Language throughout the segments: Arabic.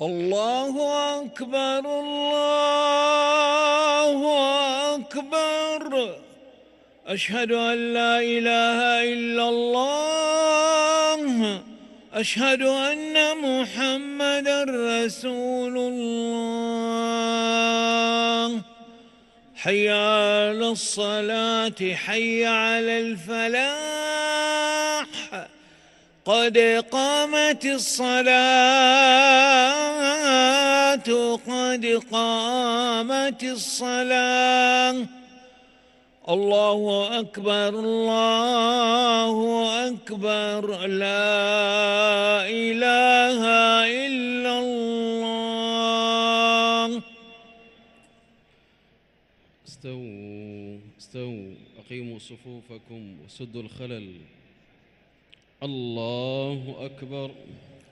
الله أكبر الله أكبر. أشهد أن لا إله إلا الله. أشهد أن محمدًا رسول الله. حي على الصلاة حي على الفلاح. قد قامت الصلاة قد قامت الصلاة. الله أكبر الله أكبر. لا إله إلا الله. استووا أقيموا صفوفكم وسدوا الخلل. الله أكبر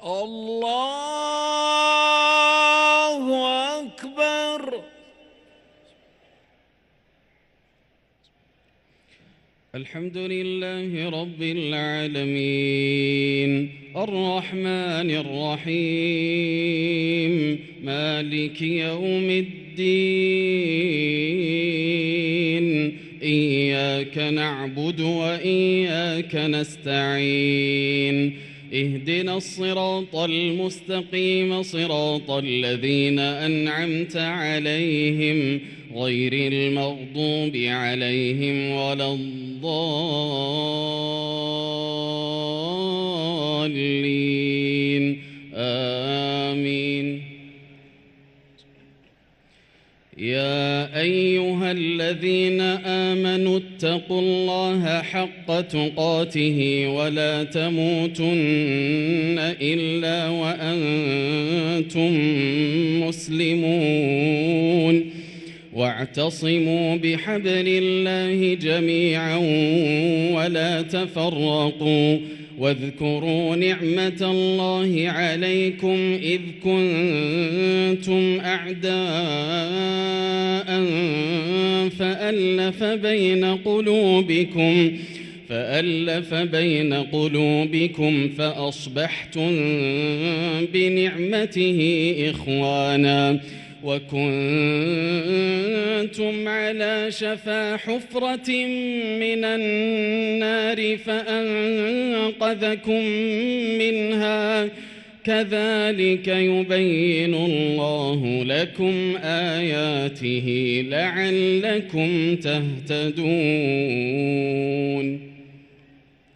الله أكبر. الحمد لله رب العالمين الرحمن الرحيم مالك يوم الدين إياك نعبد وإياك نستعين اهدنا الصراط المستقيم صراط الذين أنعمت عليهم غير المغضوب عليهم ولا الضالين آمين. يا أيها الذين آمنوا اتقوا الله حق تقاته ولا تموتن إلا وأنتم مسلمون واعتصموا بحبل الله جميعا ولا تفرقوا واذكروا نعمة الله عليكم إذ كنتم أعداء فألف بين قلوبكم فأصبحتم بنعمته إخوانا وكنتم على شفا حفرة من النار فأنقذكم منها كذلك يبين الله لكم آياته لعلكم تهتدون.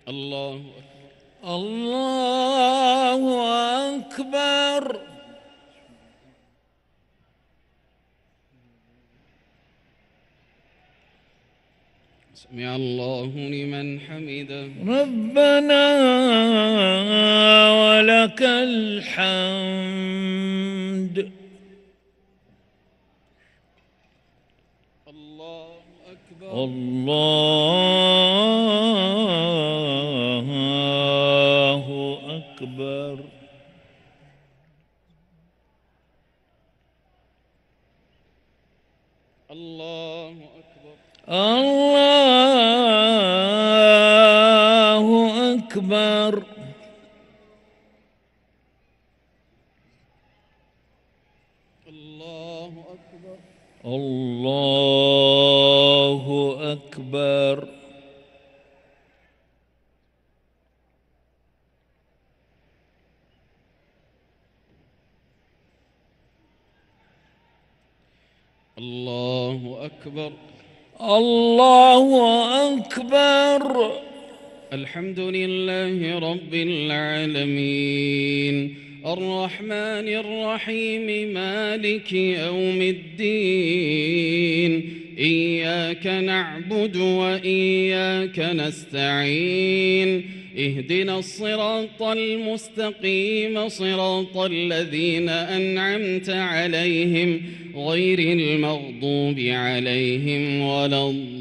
الله أكبر الله أكبر. سمع الله لمن حمده. ربنا ولك الحمد. الله أكبر الله أكبر. الله أكبر الله أكبر. الله أكبر الله أكبر. الله أكبر الله أكبر. الحمد لله رب العالمين الرحمن الرحيم مالك يوم الدين إياك نعبد وإياك نستعين اهدنا الصراط المستقيم صراط الذين أنعمت عليهم غير المغضوب عليهم ولا الضالين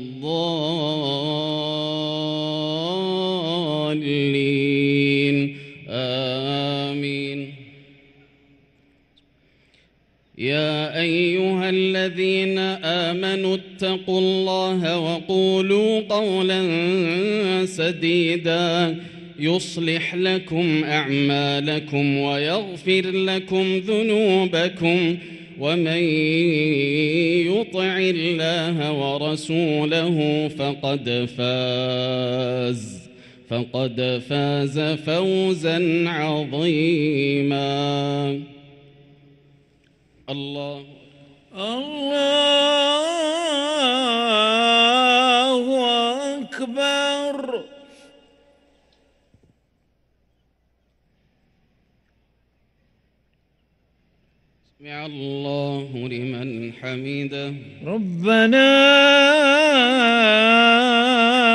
آمين. يا أيها الذين آمنوا اتقوا الله وقولوا قولا سديدا يصلح لكم أعمالكم ويغفر لكم ذنوبكم ومن يطع الله ورسوله فقد فاز فوزا عظيما. الله أكبر. سمع الله لمن حمده. ربنا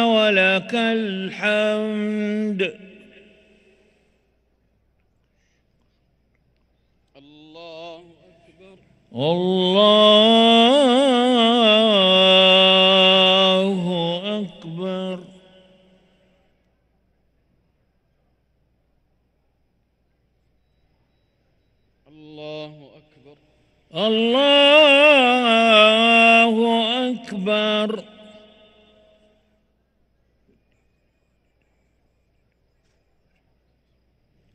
ولك الحمد. الله أكبر. الله أكبر. الله أكبر. الله أكبر.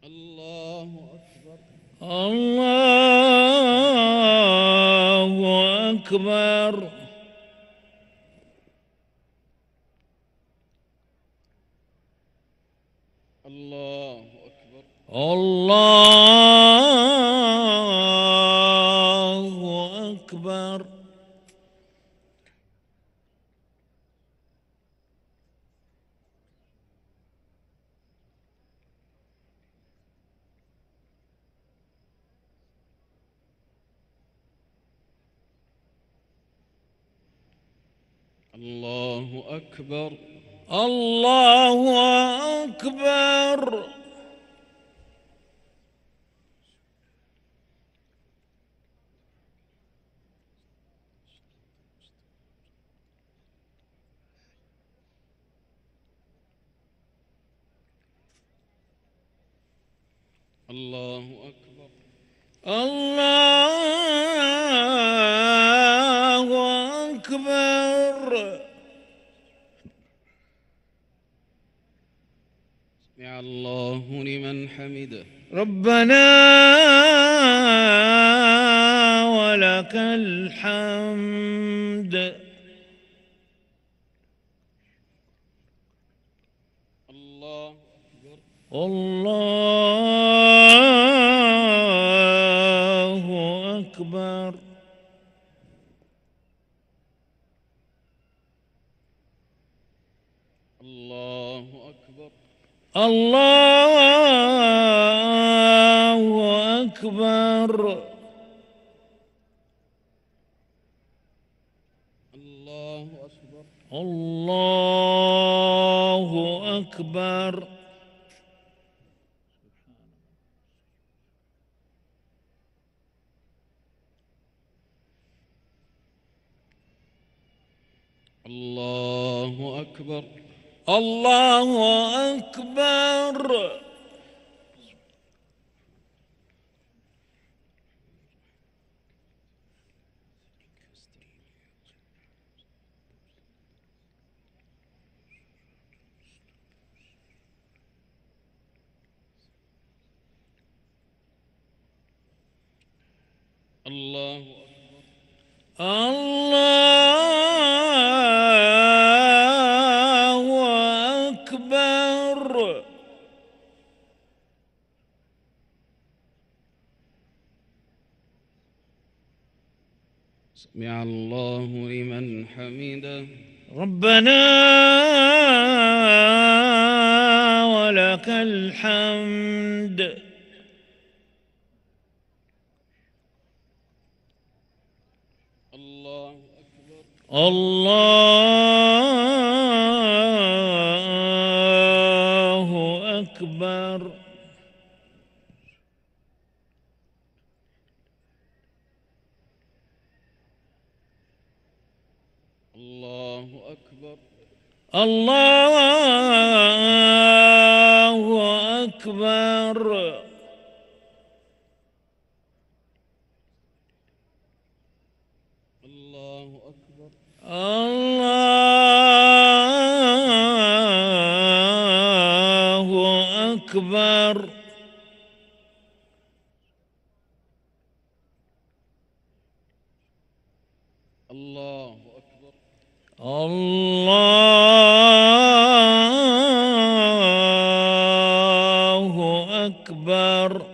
الله أكبر. الله أكبر. الله أكبر. الله أكبر. الله أكبر. الله أكبر. الله أكبر. الله أكبر. سمع الله لمن حمده. ربنا ولك الحمد. الله أكبر. الله أكبر. الله أكبر. الله أكبر. الله أكبر. الله أكبر. الله أكبر. الله أكبر. الله أكبر. سمع الله لمن حمده. ربنا ولك الحمد. الله أكبر. الله أكبر. الله أكبر. الله أكبر. الله أكبر. الله أكبر الله أكبر. الله أكبر.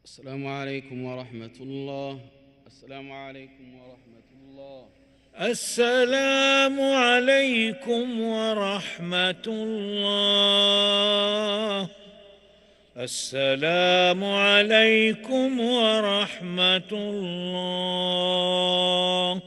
السلام عليكم ورحمة الله. السلام عليكم ورحمة الله. السلام عليكم ورحمة الله. السلام عليكم ورحمة الله.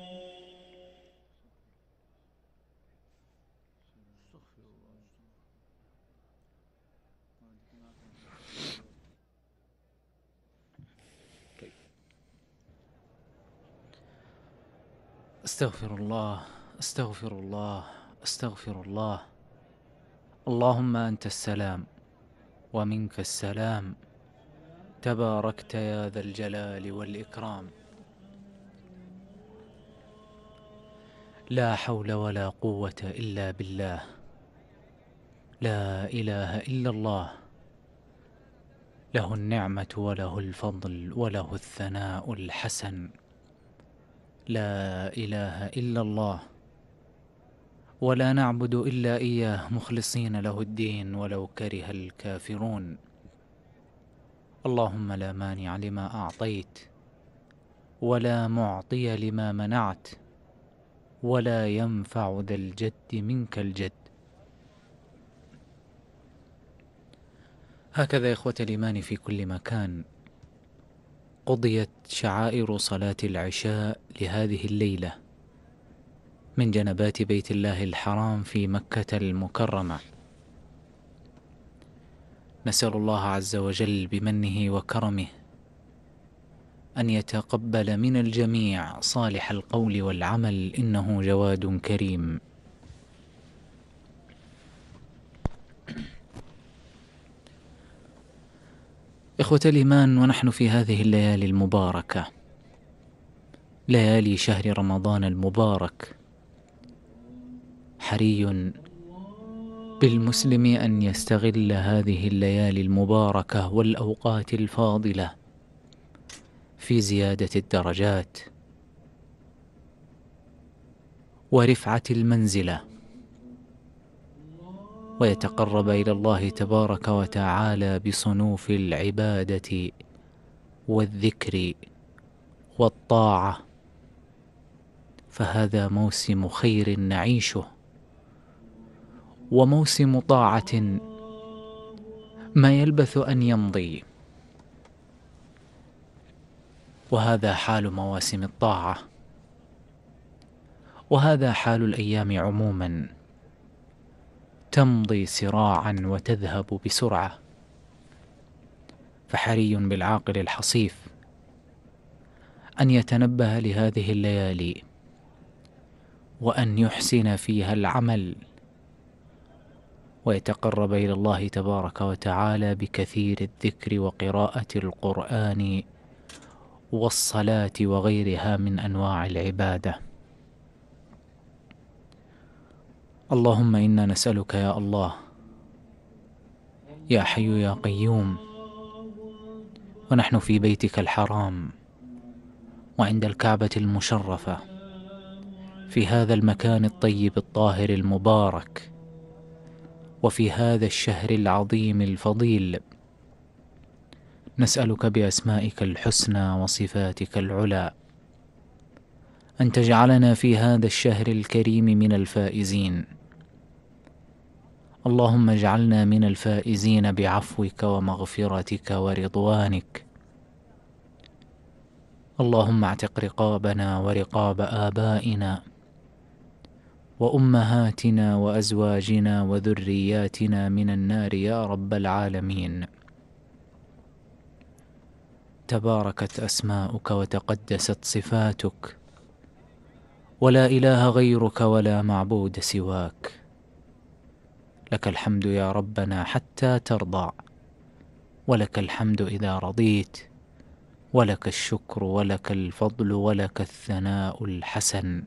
استغفر الله، استغفر الله، استغفر الله. اللهم أنت السلام ومنك السلام، تباركت يا ذا الجلال والإكرام. لا حول ولا قوة إلا بالله، لا إله إلا الله، له النعمة وله الفضل وله الثناء الحسن. لا إله إلا الله، ولا نعبد إلا إياه مخلصين له الدين ولو كره الكافرون. اللهم لا مانع لما أعطيت، ولا معطي لما منعت، ولا ينفع ذا الجد منك الجد. هكذا إخوة الإيمان في كل مكان قضيت شعائر صلاة العشاء لهذه الليلة من جنبات بيت الله الحرام في مكة المكرمة. نسأل الله عز وجل بمنه وكرمه أن يتقبل من الجميع صالح القول والعمل، إنه جواد كريم. إخوة الإيمان، ونحن في هذه الليالي المباركة، ليالي شهر رمضان المبارك، حري بالمسلم أن يستغل هذه الليالي المباركة والأوقات الفاضلة في زيادة الدرجات ورفعة المنزلة، ويتقرب إلى الله تبارك وتعالى بصنوف العبادة والذكر والطاعة. فهذا موسم خير نعيشه، وموسم طاعة ما يلبث أن يمضي. وهذا حال مواسم الطاعة، وهذا حال الأيام عموما، تمضي سراعا وتذهب بسرعة. فحري بالعاقل الحصيف أن يتنبه لهذه الليالي، وأن يحسن فيها العمل، ويتقرب إلى الله تبارك وتعالى بكثير الذكر وقراءة القرآن والصلاة وغيرها من أنواع العبادة. اللهم إنا نسألك يا الله، يا حي يا قيوم، ونحن في بيتك الحرام وعند الكعبة المشرفة، في هذا المكان الطيب الطاهر المبارك، وفي هذا الشهر العظيم الفضيل، نسألك بأسمائك الحسنى وصفاتك العلى أن تجعلنا في هذا الشهر الكريم من الفائزين. اللهم اجعلنا من الفائزين بعفوك ومغفرتك ورضوانك. اللهم اعتق رقابنا ورقاب آبائنا وأمهاتنا وأزواجنا وذرياتنا من النار يا رب العالمين. تباركت أسماؤك وتقدست صفاتك، ولا إله غيرك ولا معبود سواك. لك الحمد يا ربنا حتى ترضى، ولك الحمد إذا رضيت، ولك الشكر ولك الفضل ولك الثناء الحسن.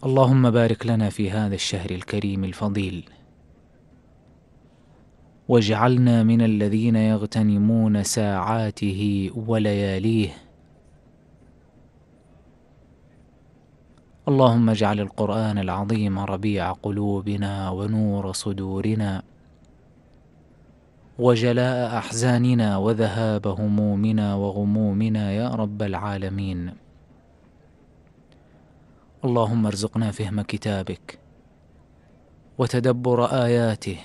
اللهم بارك لنا في هذا الشهر الكريم الفضيل، واجعلنا من الذين يغتنمون ساعاته ولياليه. اللهم اجعل القرآن العظيم ربيع قلوبنا ونور صدورنا وجلاء أحزاننا وذهاب همومنا وغمومنا يا رب العالمين. اللهم ارزقنا فهم كتابك وتدبر آياته،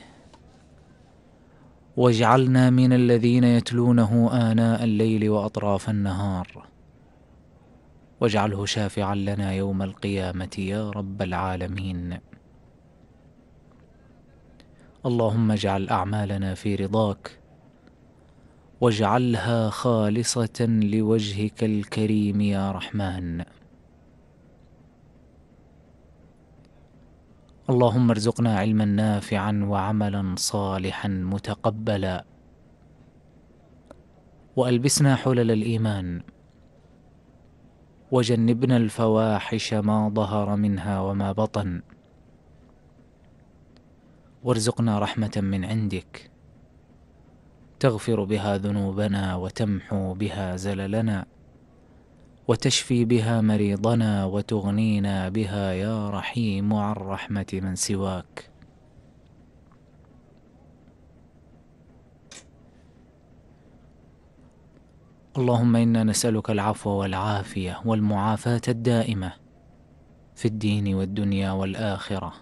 واجعلنا من الذين يتلونه آناء الليل وأطراف النهار، واجعله شافعا لنا يوم القيامة يا رب العالمين. اللهم اجعل أعمالنا في رضاك، واجعلها خالصة لوجهك الكريم يا رحمن. اللهم ارزقنا علما نافعا وعملا صالحا متقبلا، وألبسنا حلل الإيمان، وجنبنا الفواحش ما ظهر منها وما بطن، وارزقنا رحمة من عندك تغفر بها ذنوبنا وتمحو بها زللنا وتشفي بها مريضنا وتغنينا بها يا رحيم عن رحمة من سواك. اللهم إنا نسألك العفو والعافية والمعافاة الدائمة في الدين والدنيا والآخرة.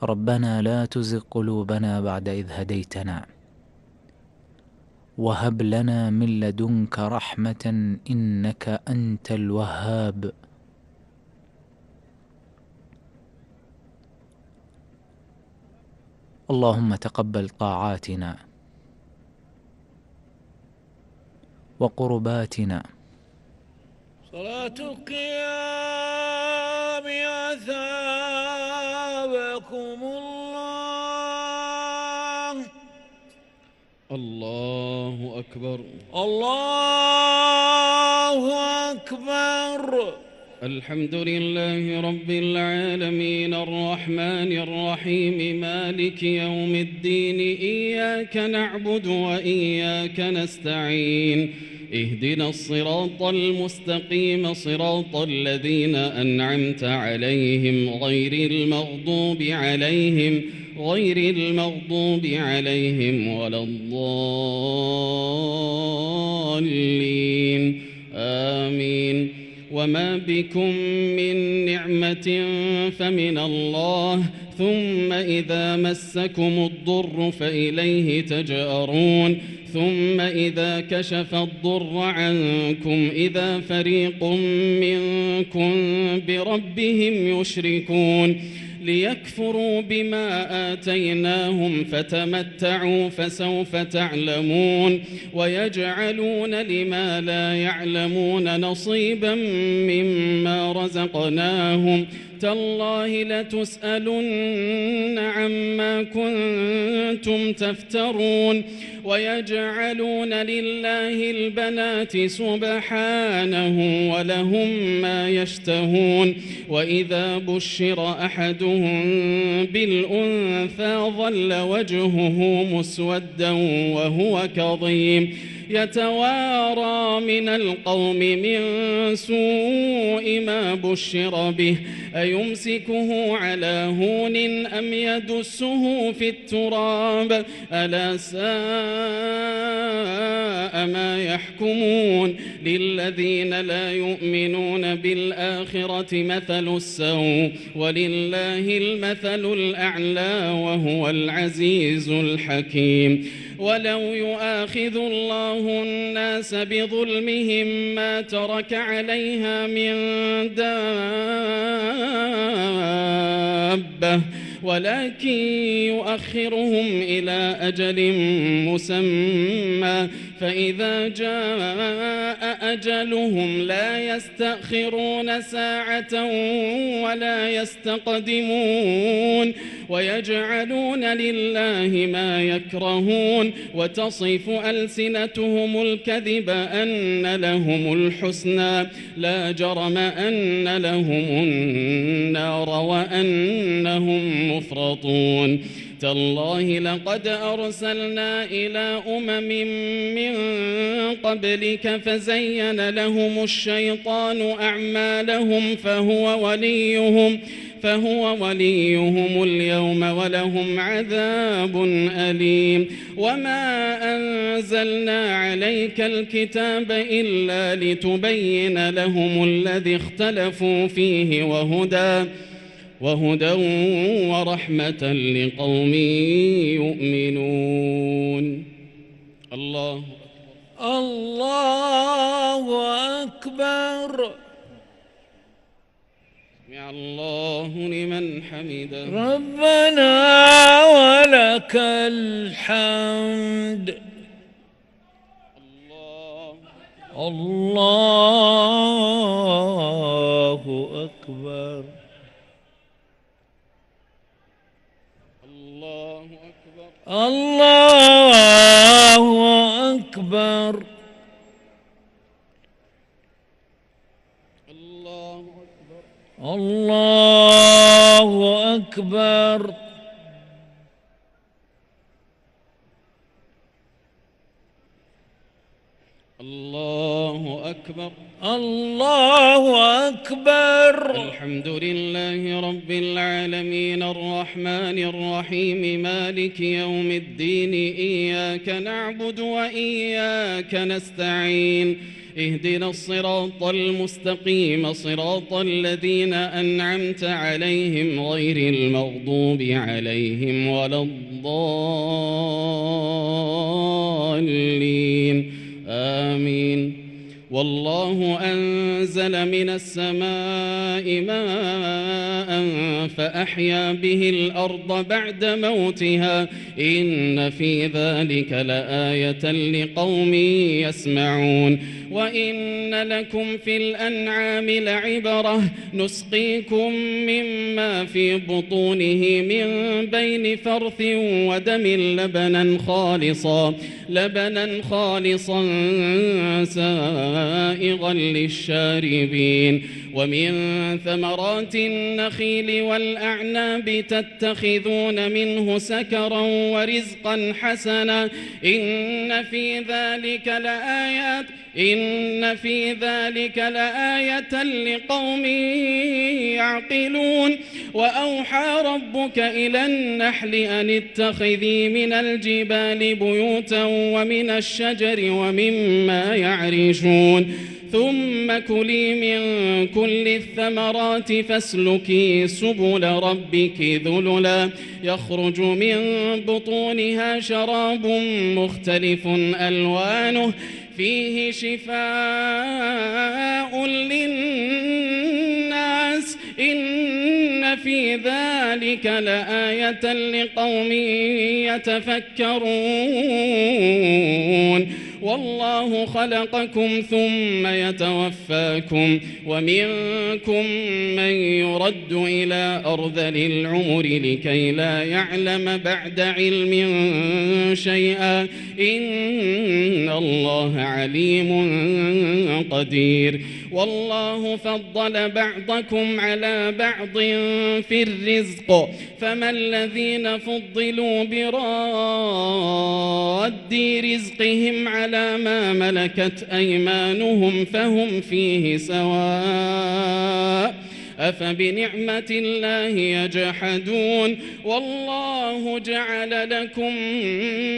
ربنا لا تزغ قلوبنا بعد إذ هديتنا، وهب لنا من لدنك رحمة إنك أنت الوهاب. اللهم تقبل طاعاتنا وقرباتنا. صلاة القيام أثابكم الله. الله أكبر. الله أكبر. الحمد لله رب العالمين الرحمن الرحيم مالك يوم الدين، إياك نعبد وإياك نستعين، اهدنا الصراط المستقيم صراط الذين أنعمت عليهم غير المغضوب عليهم ولا الضالين، آمين. وما بكم من نعمة فمن الله، ثم إذا مسكم الضر فإليه تجأرون، ثم إذا كشف الضر عنكم إذا فريق منكم بربهم يشركون، ليكفروا بما آتيناهم فتمتعوا فسوف تعلمون، ويجعلون لما لا يعلمون نصيبا مما رزقناهم، تالله لتسألن عما كنتم تفترون، ويجعلون لله البنات سبحانه ولهم ما يشتهون، وإذا بشر أحدهم بالأنثى ظل وجهه مسودا وهو كظيم، يتوارى من القوم من سوء ما بشر به، أيمسكه على هون أم يدسه في التراب، ألا ساء ما يحكمون. للذين لا يؤمنون بالآخرة مثل السوء، ولله المثل الأعلى وهو العزيز الحكيم. ولو يؤاخذ الله الناس بظلمهم ما ترك عليها من دابة ولكن يؤخرهم إلى أجل مسمى فإذا جاء أجلهم لا يستأخرون ساعة ولا يستقدمون ويجعلون لله ما يكرهون وتصف ألسنتهم الكذب أن لهم الحسنى لا جرم أن لهم النار وأنهم مفرطون تالله لقد أرسلنا إلى من قبلك فزين لهم الشيطان أعمالهم فهو وليهم اليوم ولهم عذاب أليم وما أنزلنا عليك الكتاب إلا لتبين لهم الذي اختلفوا فيه وهدى ورحمة لقوم يؤمنون. الله أكبر. سمع الله لمن حمده. ربنا ولك الحمد. الله أكبر. الله أكبر. الله أكبر. الله أكبر. الله أكبر. الحمد لله رب العالمين الرحمن الرحيم مالك يوم الدين إياك نعبد وإياك نستعين اهدنا الصراط المستقيم صراط الذين أنعمت عليهم غير المغضوب عليهم ولا الضالين آمين. والله أنزل من السماء ماء فأحيا به الأرض بعد موتها إن في ذلك لآية لقوم يسمعون. وإن لكم في الأنعام لعبرة نسقيكم مما في بطونه من بين فرث ودم لبنا خالصا سائغا للشاربين ومن ثمرات النخيل والأعناب تتخذون منه سكرا ورزقا حسنا إن في ذلك لآية لقوم يعقلون. وأوحى ربك إلى النحل أن اتخذي من الجبال بيوتا ومن الشجر ومما يعرشون ثم كلي من كل الثمرات فاسلكي سبل ربك ذللا يخرج من بطونها شراب مختلف ألوانه فيه شفاء للناس إن في ذلك لآية لقوم يتفكرون. والله خلقكم ثم يتوفاكم ومنكم من يرد إلى أرذل العمر لكي لا يعلم بعد علم شيئا إن الله عليم قدير. والله فضل بعضكم على بعض في الرزق فما الذين فضلوا براد رزقهم على ما ملكت أيمانهم فهم فيه سواء أفبنعمة الله يجحدون والله جعل لكم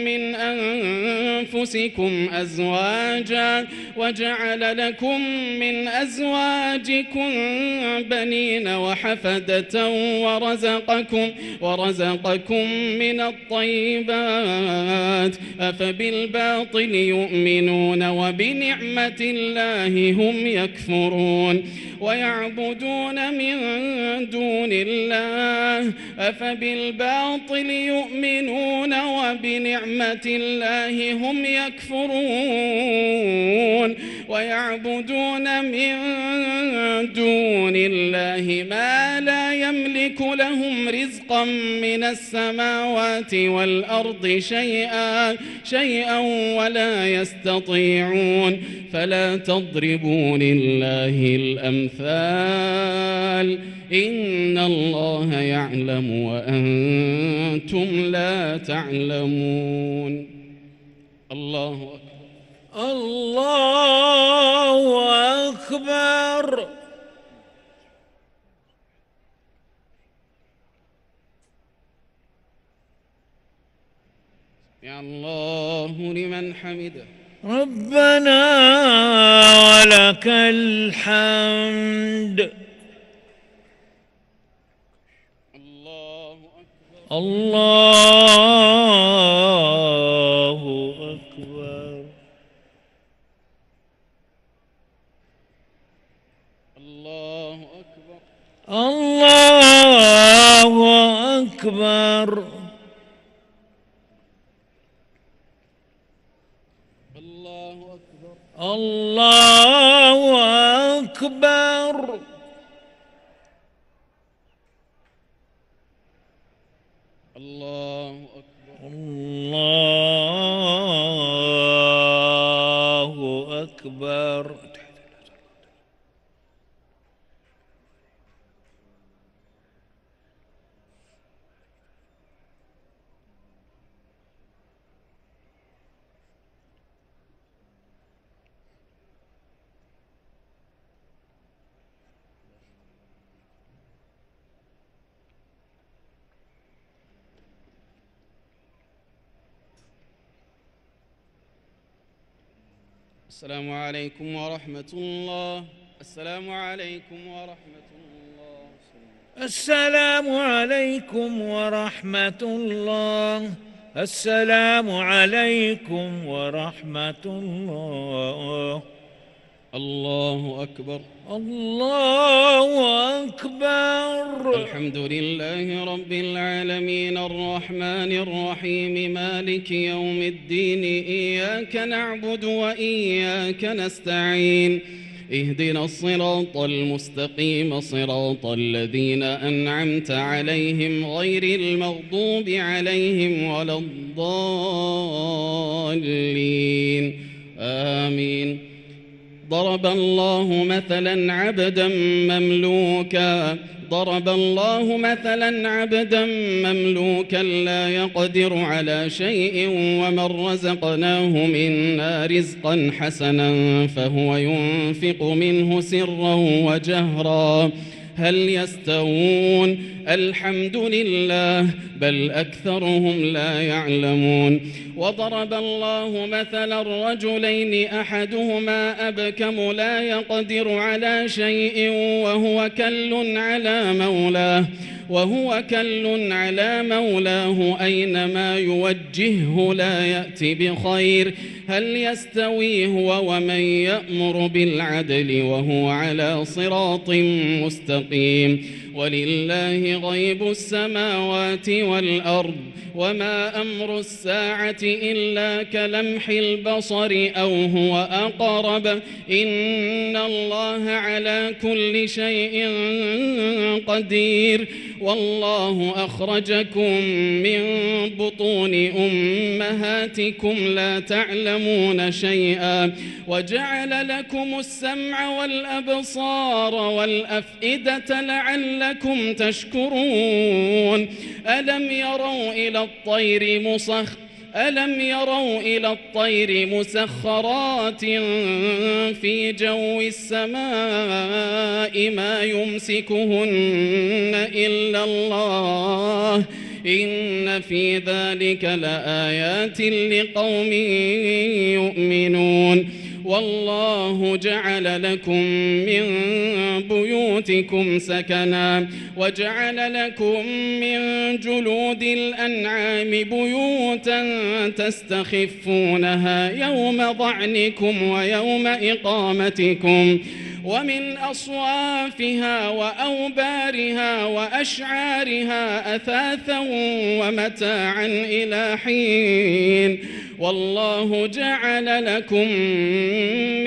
من أنفسكم أزواجا وجعل لكم من أزواجكم بنين وحفدة ورزقكم من الطيبات أفبالباطل يؤمنون وبنعمة الله هم يكفرون ويعبدون من دون الله أفبالباطل يؤمنون وبنعمة الله هم يكفرون ويعبدون من دون الله ما لا يملك لهم رزقا من السماوات والأرض شيئا ولا يستطيعون فلا تضربوا لله الأمثال إن الله يعلم وأنتم لا تعلمون. الله أكبر. الله أكبر. يا الله لمن حمده. ربنا ولك الحمد. الله أكبر. الله أكبر. الله أكبر. الله أكبر. الله أكبر. الله أكبر. الله أكبر. السلام عليكم ورحمة الله. السلام عليكم ورحمة الله. السلام عليكم ورحمة الله. السلام عليكم ورحمة الله. الله أكبر. الله أكبر. الحمد لله رب العالمين الرحمن الرحيم مالك يوم الدين إياك نعبد وإياك نستعين اهدنا الصراط المستقيم صراط الذين أنعمت عليهم غير المغضوب عليهم ولا الضالين آمين. ضرب الله مثلا عبدا مملوكا لا يقدر على شيء ومن رزقناه منا رزقا حسنا فهو ينفق منه سرا وجهرا هل يستوون الحمد لله بل أكثرهم لا يعلمون. وضرب الله مثلا رجلين أحدهما أبكم لا يقدر على شيء وهو كل على مولاه أينما يوجهه لا يأتي بخير هل يستوي هو ومن يأمر بالعدل وهو على صراط مستقيم. ولله غيب السماوات والأرض وما أمر الساعة إلا كلمح البصر أو هو أقرب إن الله على كل شيء قدير. والله أخرجكم من بطون أمهاتكم لا تعلمون شيئا وجعل لكم السمع والأبصار والأفئدة لعلكم تشكرون. ألم يروا إلى الطير ألم يروا إلى الطير مسخرات في جو السماء ما يمسكهن إلا الله إن في ذلك لآيات لقوم يؤمنون والله جعل لكم من بيوتكم سكنا وجعل لكم من جلود الأنعام بيوتا تستخفونها يوم ظعنكم ويوم إقامتكم ومن أصوافها وأوبارها وأشعارها أثاثا ومتاعا إلى حين والله جعل لكم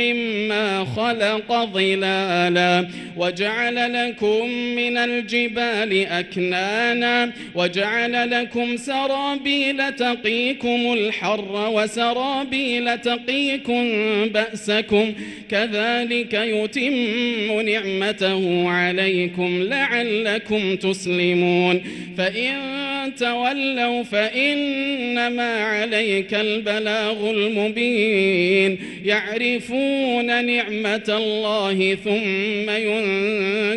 مما خلق ظلالا وجعل لكم من الجبال أكنانا وجعل لكم سرابيل تقيكم الحر وسرابيل تقيكم بأسكم كذلك يتم نعمته عليكم لعلكم تسلمون فإن تولوا فإنما عليك البلاغ المبين يعرفون نعمة الله ثم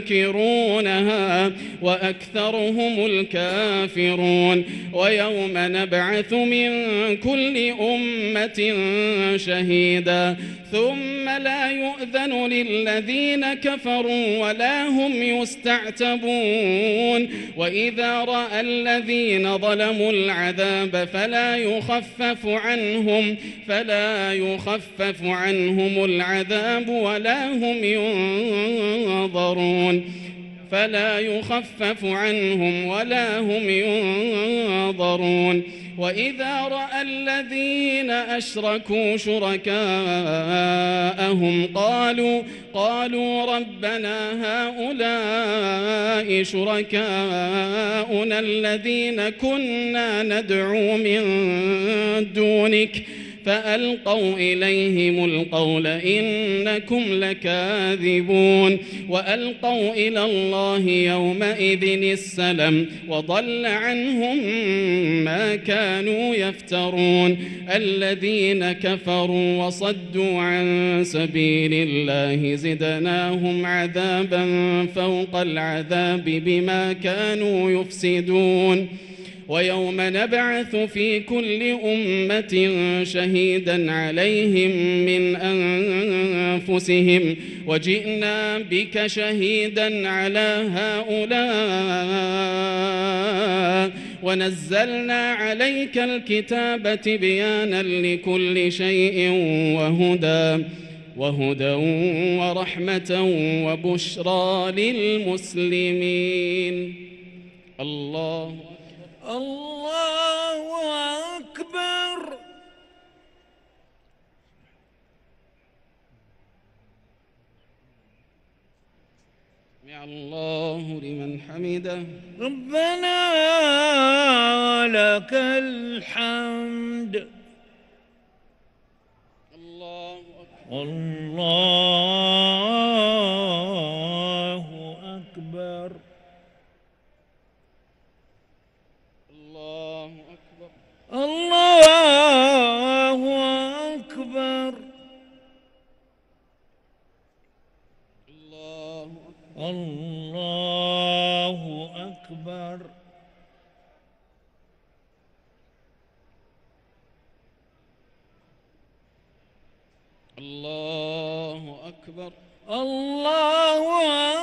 ينكرونها وأكثرهم الكافرون ويوم نبعث من كل أمة شهيدا ثم لا يؤذن للذين كفروا ولا هم يستعتبون وإذا رأى الذين ظلموا العذاب فلا يخفف عنهم العذاب ولا هم ينظرون وإذا رأى الذين أشركوا شركاءهم قالوا ربنا هؤلاء شركاؤنا الذين كنا ندعو من دونك فألقوا إليهم القول إنكم لكاذبون وألقوا إلى الله يومئذ السلم وضل عنهم ما كانوا يفترون الذين كفروا وصدوا عن سبيل الله زدناهم عذابا فوق العذاب بما كانوا يفسدون ويوم نبعث في كل أمة شهيدا عليهم من أنفسهم وجئنا بك شهيدا على هؤلاء ونزلنا عليك الكتاب تبيانا لكل شيء وهدى ورحمة وبشرى للمسلمين الله أكبر سمع الله لمن حمده ربنا لك الحمد الله أكبر الله أكبر الله أكبر الله أكبر الله أكبر الله أكبر الله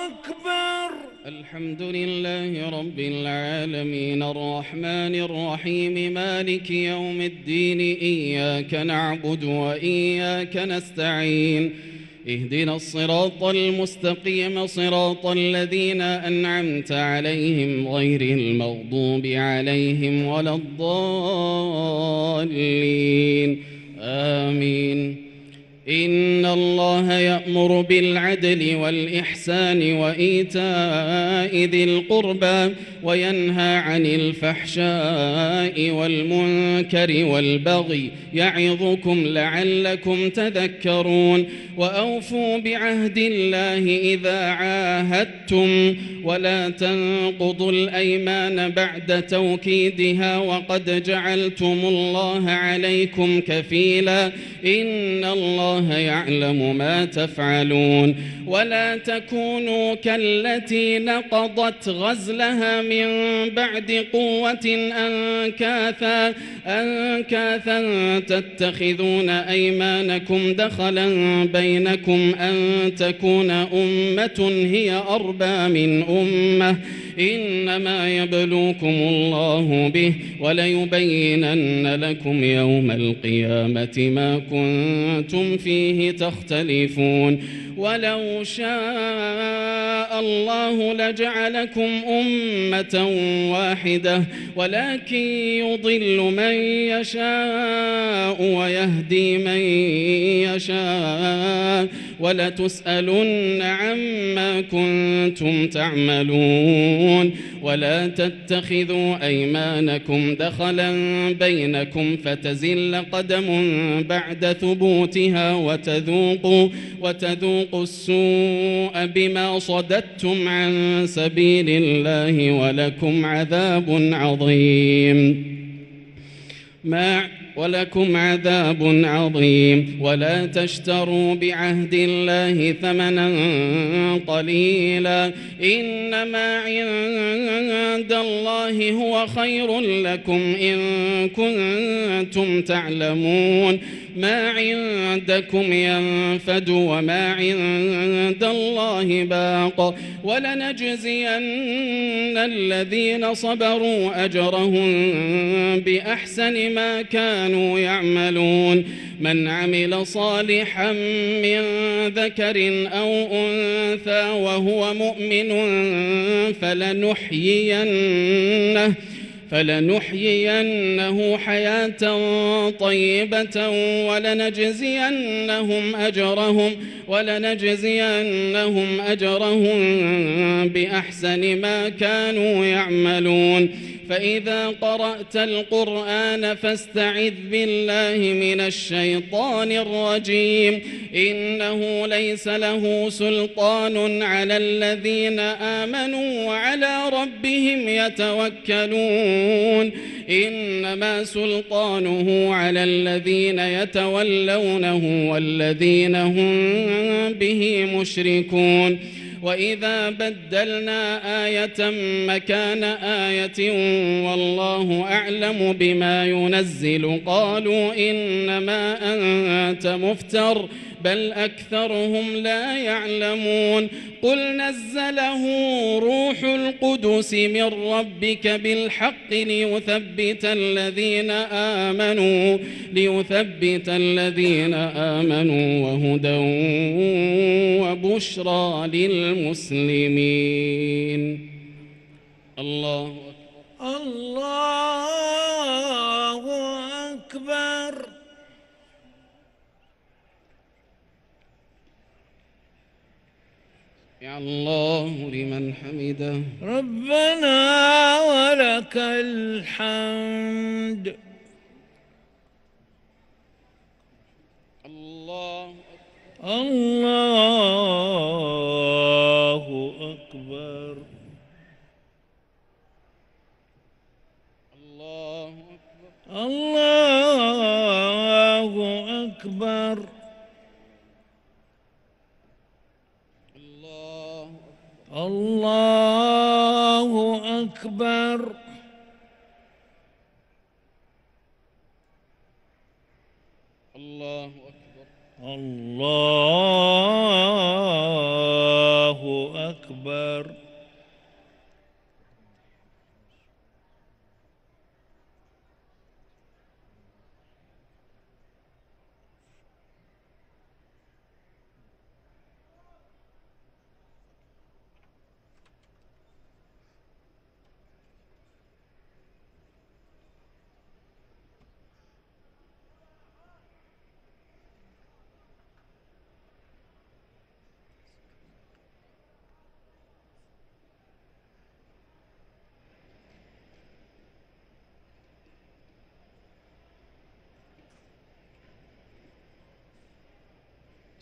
أكبر الحمد لله رب العالمين الرحمن الرحيم مالك يوم الدين إياك نعبد وإياك نستعين اهدنا الصراط المستقيم صراط الذين أنعمت عليهم غير المغضوب عليهم ولا الضالين آمين إن الله يأمر بالعدل والإحسان وإيتاء ذي القربى وينهى عن الفحشاء والمنكر والبغي يعظكم لعلكم تذكرون وأوفوا بعهد الله إذا عاهدتم ولا تنقضوا الأيمان بعد توكيدها وقد جعلتم الله عليكم كفيلا إن الله يعلم ما تفعلون ولا تكونوا كالتي نقضت غزلها من بعد قوة أنكاثا تتخذون أيمانكم دخلا بينكم أن تكون أمة هي أربى من أمة إنما يبلوكم الله به وليبينن لكم يوم القيامة ما كنتم فيه تختلفون ولو شاء الله لجعلكم أمة واحدة ولكن يضل من يشاء ويهدي من يشاء ولتسألن عما كنتم تعملون ولا تتخذوا أيمانكم دخلا بينكم فتزل قدم بعد ثبوتها وتذوقوا السوء بما صددتم عن سبيل الله ولكم عذاب عظيم ولا تشتروا بعهد الله ثمنا قليلا إنما عند الله هو خير لكم إن كنتم تعلمون ما عندكم ينفد وما عند الله باق ولنجزين الذين صبروا أجرهم بأحسن ما كانوا يعملون من عمل صالحا من ذكر أو أنثى وهو مؤمن فلنحيينه حياة طيبة ولنجزينهم أجرهم بأحسن ما كانوا يعملون فإذا قرأت القرآن فاستعذ بالله من الشيطان الرجيم إنه ليس له سلطان على الذين آمنوا وعلى ربهم يتوكلون إنما سلطانه على الذين يتولونه والذين هم به مشركون وإذا بدلنا آية مكان آية والله أعلم بما ينزل قالوا إنما أنت مفتر بل أكثرهم لا يعلمون قل نزله روح القدس من ربك بالحق ليثبت الذين آمنوا وهدى وبشرى للمسلمين الله أكبر. يا الله لمن حمده ربنا ولك الحمد. الله أكبر. الله أكبر. الله أكبر. الله أكبر.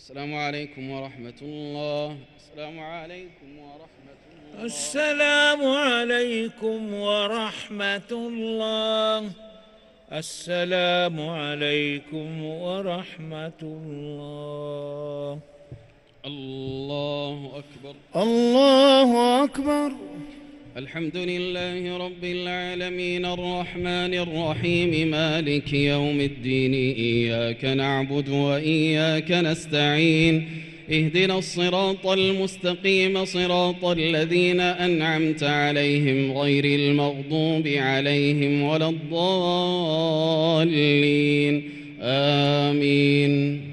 السلام عليكم ورحمة الله. السلام عليكم ورحمة الله. السلام عليكم ورحمة الله. السلام عليكم ورحمة الله. الله أكبر. الله أكبر. الحمد لله رب العالمين الرحمن الرحيم مالك يوم الدين، إياك نعبد وإياك نستعين، اهدنا الصراط المستقيم صراط الذين أنعمت عليهم غير المغضوب عليهم ولا الضالين، آمين.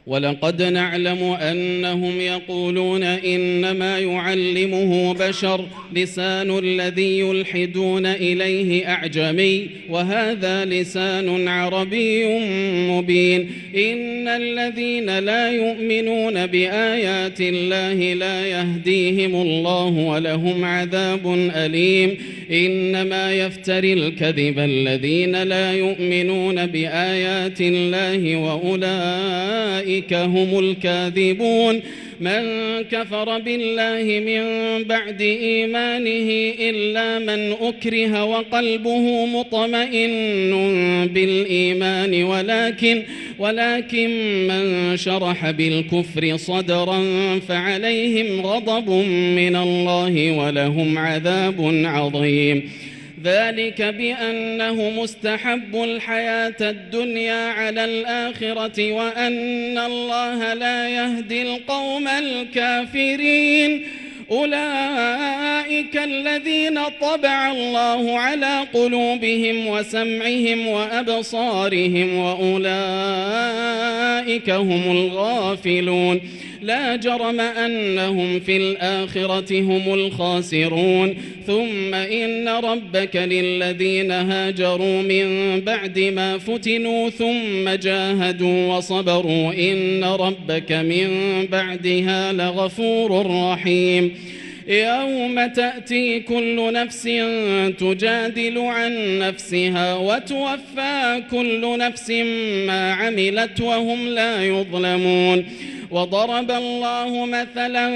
ولقد نعلم أنهم يقولون إنما يعلمه بشر، لسان الذي يلحدون إليه أعجمي وهذا لسان عربي مبين. إن الذين لا يؤمنون بآيات الله لا يهديهم الله ولهم عذاب أليم. إنما يفتري الكذب الذين لا يؤمنون بآيات الله وأولئك هم الكاذبون. من كفر بالله من بعد إيمانه إلا من أكره وقلبه مطمئن بالإيمان ولكن من شرح بالكفر صدرا فعليهم غضب من الله ولهم عذاب عظيم. ذلك بأنه مستحب الحياة الدنيا على الآخرة وأن الله لا يهدي القوم الكافرين. أولئك الذين طبع الله على قلوبهم وسمعهم وأبصارهم وأولئك هم الغافلون. لا جرم أنهم في الآخرة هم الخاسرون. ثم إن ربك للذين هاجروا من بعد ما فتنوا ثم جاهدوا وصبروا إن ربك من بعدها لغفور رحيم. يوم تأتي كل نفس تجادل عن نفسها وتوفى كل نفس ما عملت وهم لا يظلمون. وضرب الله مثلا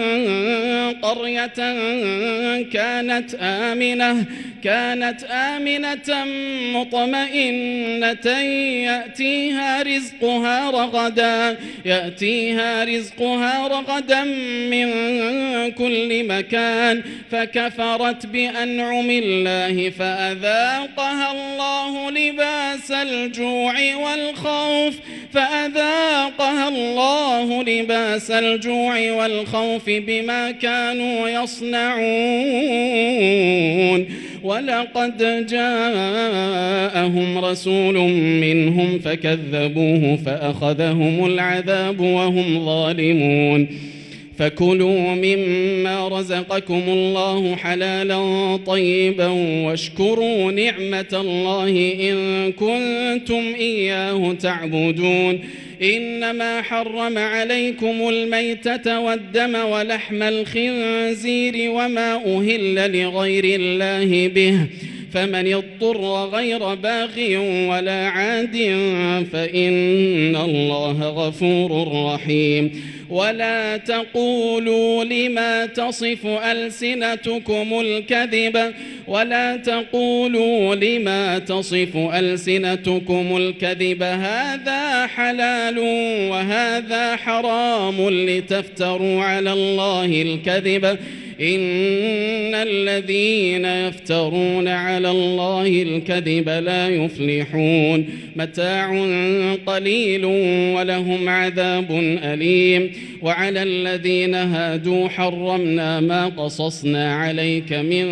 قرية كانت آمنة مطمئنة يأتيها رزقها رغدا من كل مكان فكفرت بأنعم الله فأذاقها الله لباس الجوع والخوف بما كانوا يصنعون. ولقد جاءهم رسول منهم فكذبوه فأخذهم العذاب وهم ظالمون. فكلوا مما رزقكم الله حلالا طيبا واشكروا نعمة الله إن كنتم إياه تعبدون. إنما حرم عليكم الميتة والدم ولحم الخنزير وما أهل لغير الله به، فمن اضطر غير باغ ولا عاد فإن الله غفور رحيم. ولا تقولوا لما تصف ألسنتكم الكذب هذا حلال وهذا حرام لتفتروا على الله الكذب إن الذين يفترون على الله الكذب لا يفلحون. متاع قليل ولهم عذاب أليم. وعلى الذين هادوا حرمنا ما قصصنا عليك من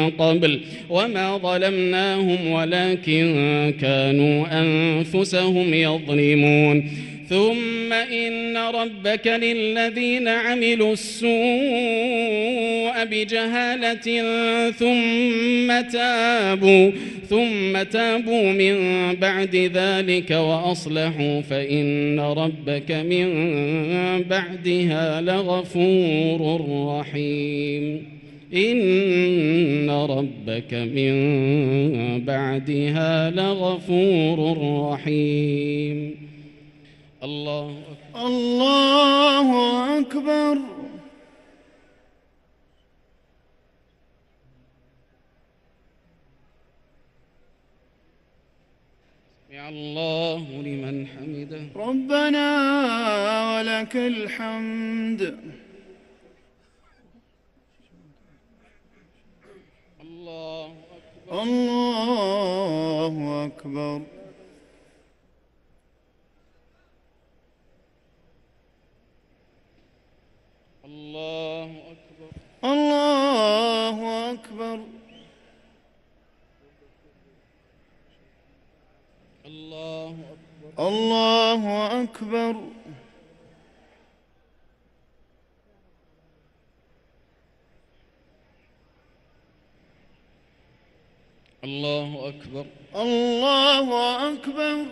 قبل وما ظلمناهم ولكن كانوا أنفسهم يظلمون. ثم إن ربك للذين عملوا السوء بجهالة ثم تابوا من بعد ذلك وأصلحوا فإن ربك من بعدها لغفور رحيم. إن ربك من بعدها لغفور رحيم. الله أكبر. الله أكبر. سمع الله لمن حمده. ربنا ولك الحمد. الله أكبر. الله أكبر. الله أكبر. الله أكبر. الله أكبر. الله أكبر. الله أكبر. الله أكبر.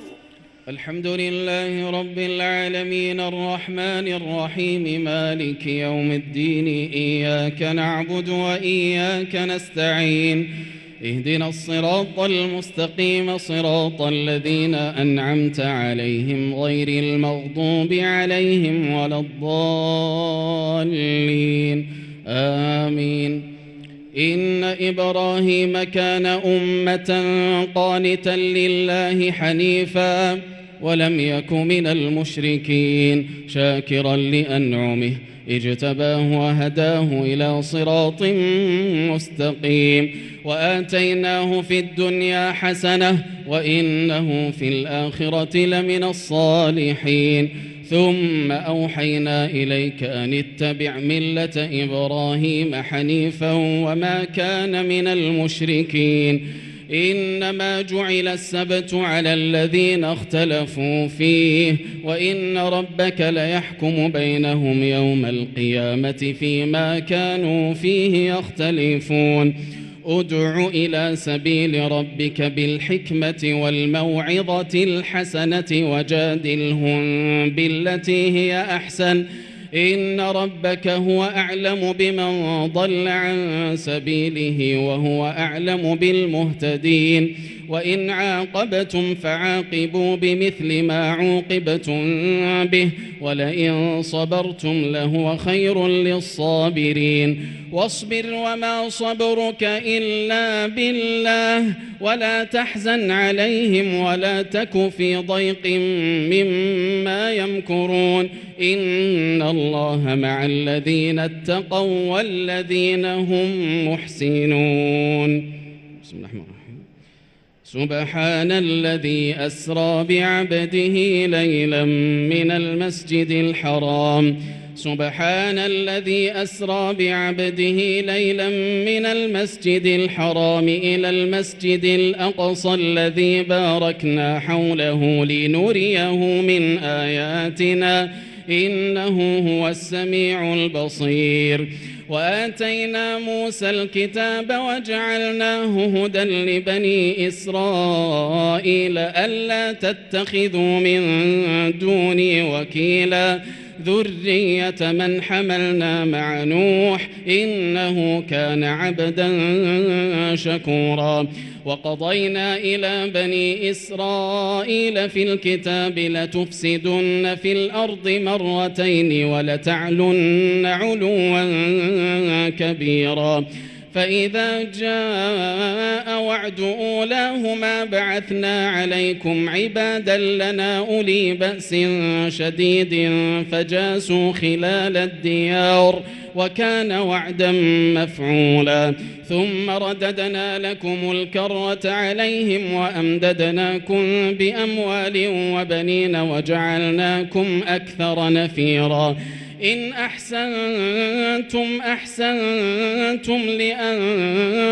الحمد لله رب العالمين الرحمن الرحيم مالك يوم الدين إياك نعبد وإياك نستعين اهدنا الصراط المستقيم صراط الذين أنعمت عليهم غير المغضوب عليهم ولا الضالين آمين. إن إبراهيم كان أمة قانتا لله حنيفا ولم يك من المشركين شاكرا لأنعمه اجتباه وهداه إلى صراط مستقيم وآتيناه في الدنيا حسنة وإنه في الآخرة لمن الصالحين ثم أوحينا إليك أن اتبع ملة إبراهيم حنيفا وما كان من المشركين إنما جعل السبت على الذين اختلفوا فيه وإن ربك ليحكم بينهم يوم القيامة فيما كانوا فيه يختلفون ادع إلى سبيل ربك بالحكمة والموعظة الحسنة وجادلهم بالتي هي أحسن إن ربك هو أعلم بمن ضل عن سبيله وهو أعلم بالمهتدين وإن عاقبتم فعاقبوا بمثل ما عوقبتم به ولئن صبرتم لهو خير للصابرين واصبر وما صبرك إلا بالله ولا تحزن عليهم ولا تك في ضيق مما يمكرون إن الله مع الذين اتقوا والذين هم محسنون. بسم الله الرحمن الرحيم. سبحان الذي أسرى بعبده ليلا من المسجد الحرام سبحان الذي أسرى بعبده ليلا من المسجد الحرام إلى المسجد الأقصى الذي باركنا حوله لنريه من آياتنا إنه هو السميع البصير وآتينا موسى الكتاب وجعلناه هدى لبني إسرائيل ألا تتخذوا من دوني وكيلا ذرية من حملنا مع نوح إنه كان عبدا شكورا وقضينا إلى بني إسرائيل في الكتاب لتفسدن في الأرض مرتين ولتعلن علوا كبيرا فإذا جاء وعد أولاهما بعثنا عليكم عبادا لنا أولي بأس شديد فجاسوا خلال الديار وكان وعدا مفعولا ثم رددنا لكم الكرة عليهم وأمددناكم بأموال وبنين وجعلناكم أكثر نفيرا إن أحسنتم أحسنتم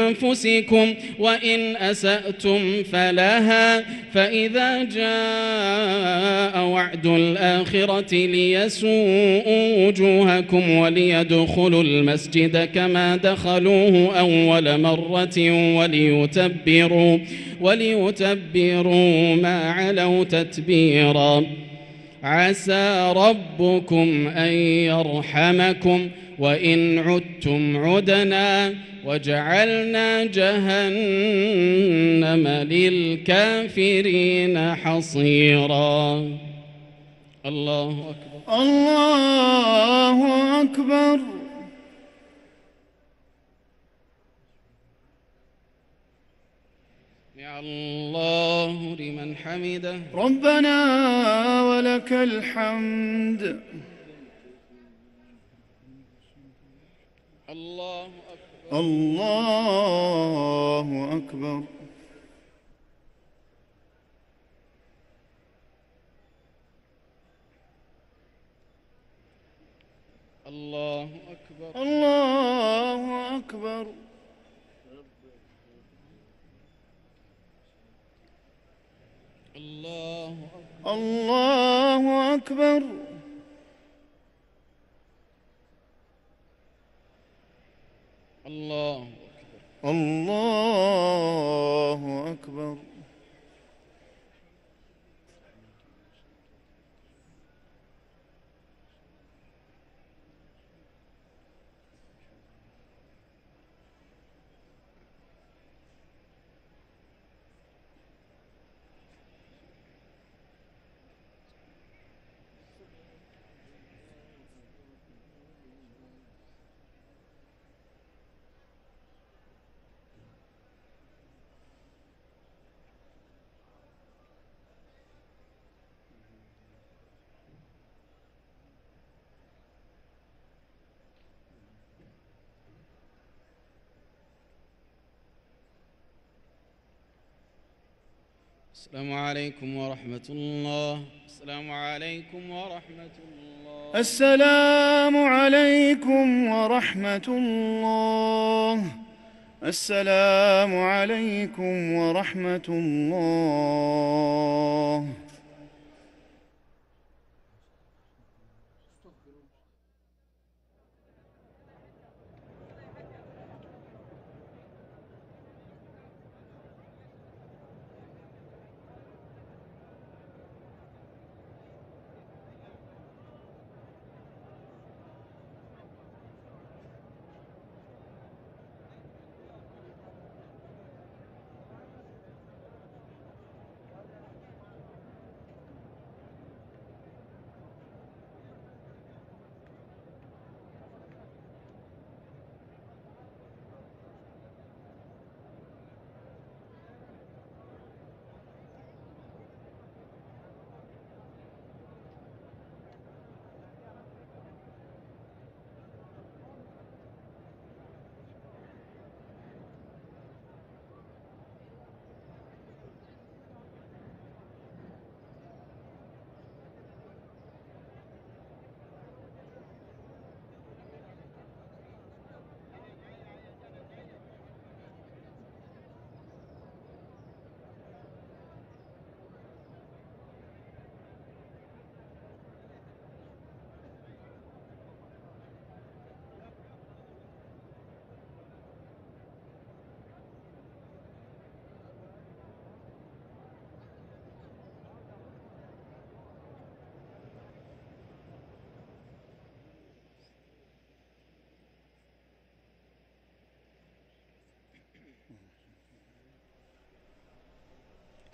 لأنفسكم وإن أسأتم فلها فإذا جاء وعد الآخرة ليسوءوا وجوهكم وليدخلوا المسجد كما دخلوه أول مرة وليتبروا ما علوا تتبيرا عسى ربكم أن يرحمكم وإن عدتم عدنا وجعلنا جهنم للكافرين حصيرا الله أكبر. الله أكبر. سمع الله لمن حمده. ربنا ولك الحمد. الله أكبر. الله أكبر. الله أكبر. الله أكبر. الله أكبر. الله أكبر. الله أكبر. الله أكبر. السلام عليكم ورحمة الله. السلام عليكم ورحمة الله. السلام عليكم ورحمة الله. السلام عليكم ورحمة الله.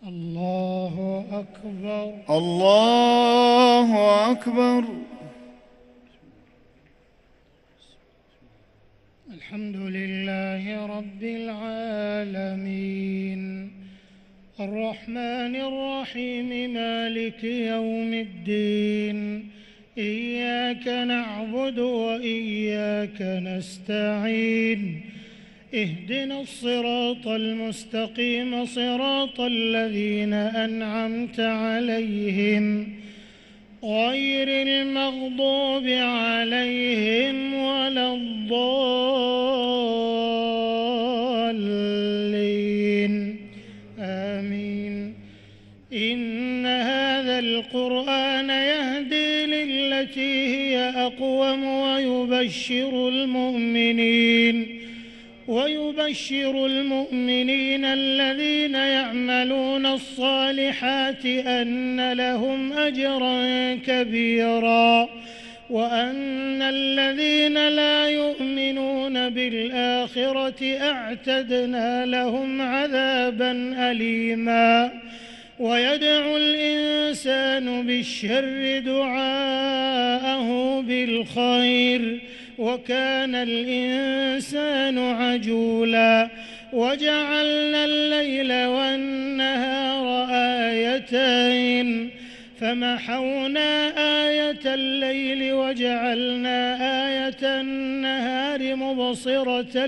الله أكبر. الله أكبر. الحمد لله رب العالمين الرحمن الرحيم مالك يوم الدين إياك نعبد وإياك نستعين اهدنا الصراط المستقيم صراط الذين أنعمت عليهم غير المغضوب عليهم ولا الضالين آمين. إن هذا القرآن يهدي للتي هي أقوم ويبشر المؤمنين الذين يعملون الصالحات أن لهم أجرا كبيرا وأن الذين لا يؤمنون بالآخرة أعتدنا لهم عذابا أليما. ويدعو الإنسان الإنسان بالشر دعاءه بالخير وكان الإنسان عجولا وجعلنا الليل والنهار آيتين فمحونا آية الليل وجعلنا آية النهار مبصرة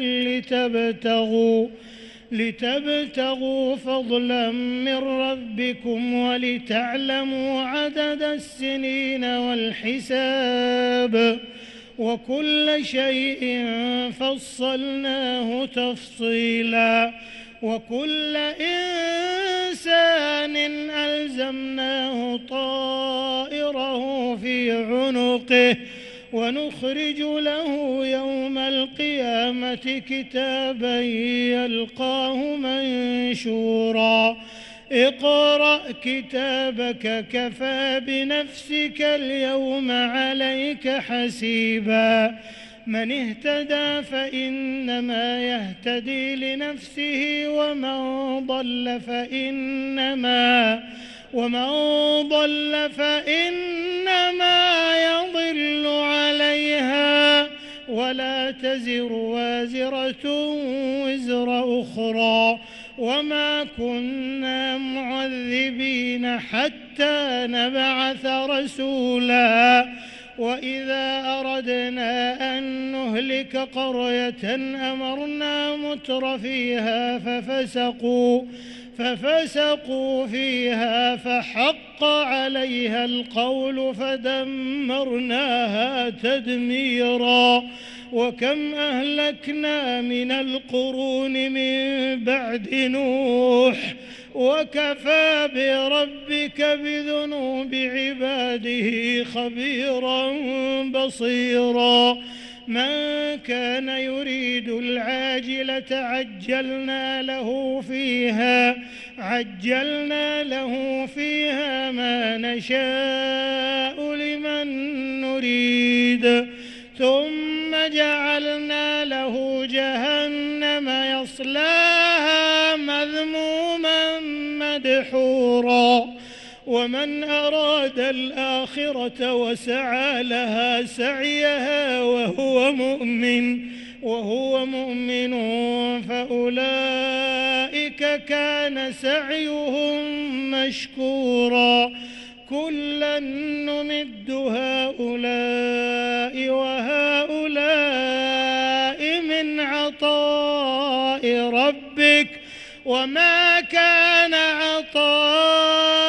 لتبتغوا فضلا من ربكم ولتعلموا عدد السنين والحساب وكل شيء فصلناه تفصيلا وكل إنسان ألزمناه طائره في عنقه ونخرج له يوم القيامة كتابا يلقاه منشورا اقرأ كتابك كفى بنفسك اليوم عليك حسيبا من اهتدى فإنما يهتدي لنفسه ومن ضل فإنما يضل عليها ولا تزر وازرة وزر أخرى وما كنا معذبين حتى نبعث رسولا وإذا أردنا أن نهلك قرية أمرنا متر فيها ففسقوا فيها فحق عليها القول فدمرناها تدميرا وكم أهلكنا من القرون من بعد نوح وكفى بربك بذنوب عباده خبيرا بصيرا من كان يريد العاجلة عجلنا له فيها ما نشاء لمن نريد ثم جعلنا له جهنم يصلاها مذموما مدحورا ومن أراد الآخرة وسعى لها سعيها وهو مؤمن فأولئك كان سعيهم مشكورا كلا نمد هؤلاء وهؤلاء من عطاء ربك وما كان عطاء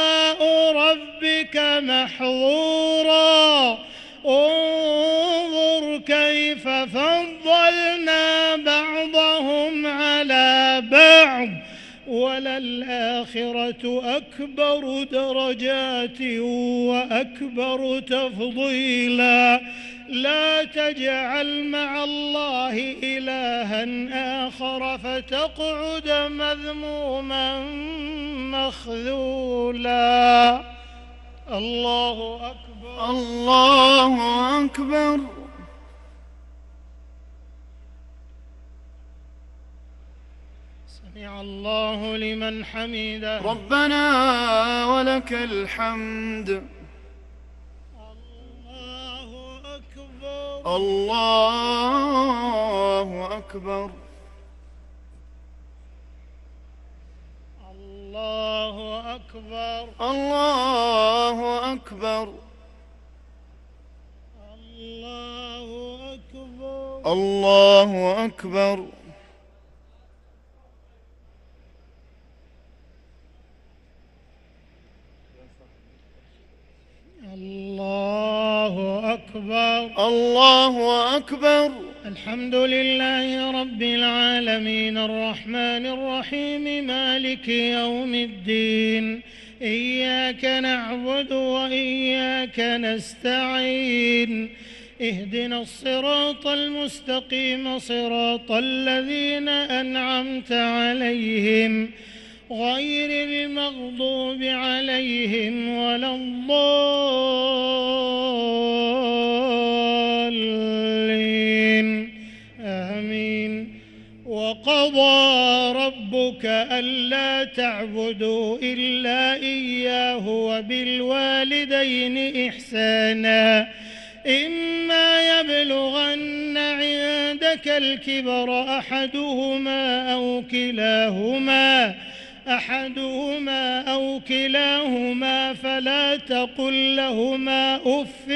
ربك محظورا انظر كيف فضلنا بعضهم على بعض وللآخرة أكبر درجات وأكبر تفضيلا لا تجعل مع الله إلها آخر فتقعد مذموما مخذولا الله أكبر الله أكبر سمع الله لمن حمده ربنا ولك الحمد الله أكبر الله أكبر الله أكبر الله أكبر الله أكبر الله أكبر الله أكبر الحمد لله رب العالمين الرحمن الرحيم مالك يوم الدين إياك نعبد وإياك نستعين اهدنا الصراط المستقيم صراط الذين أنعمت عليهم غير المغضوب عليهم ولا الضالين آمين وقضى ربك ألا تعبدوا إلا إياه وبالوالدين إحسانا إما يبلغن عندك الكبر أحدهما أو كلاهما فلا تقل لهما أف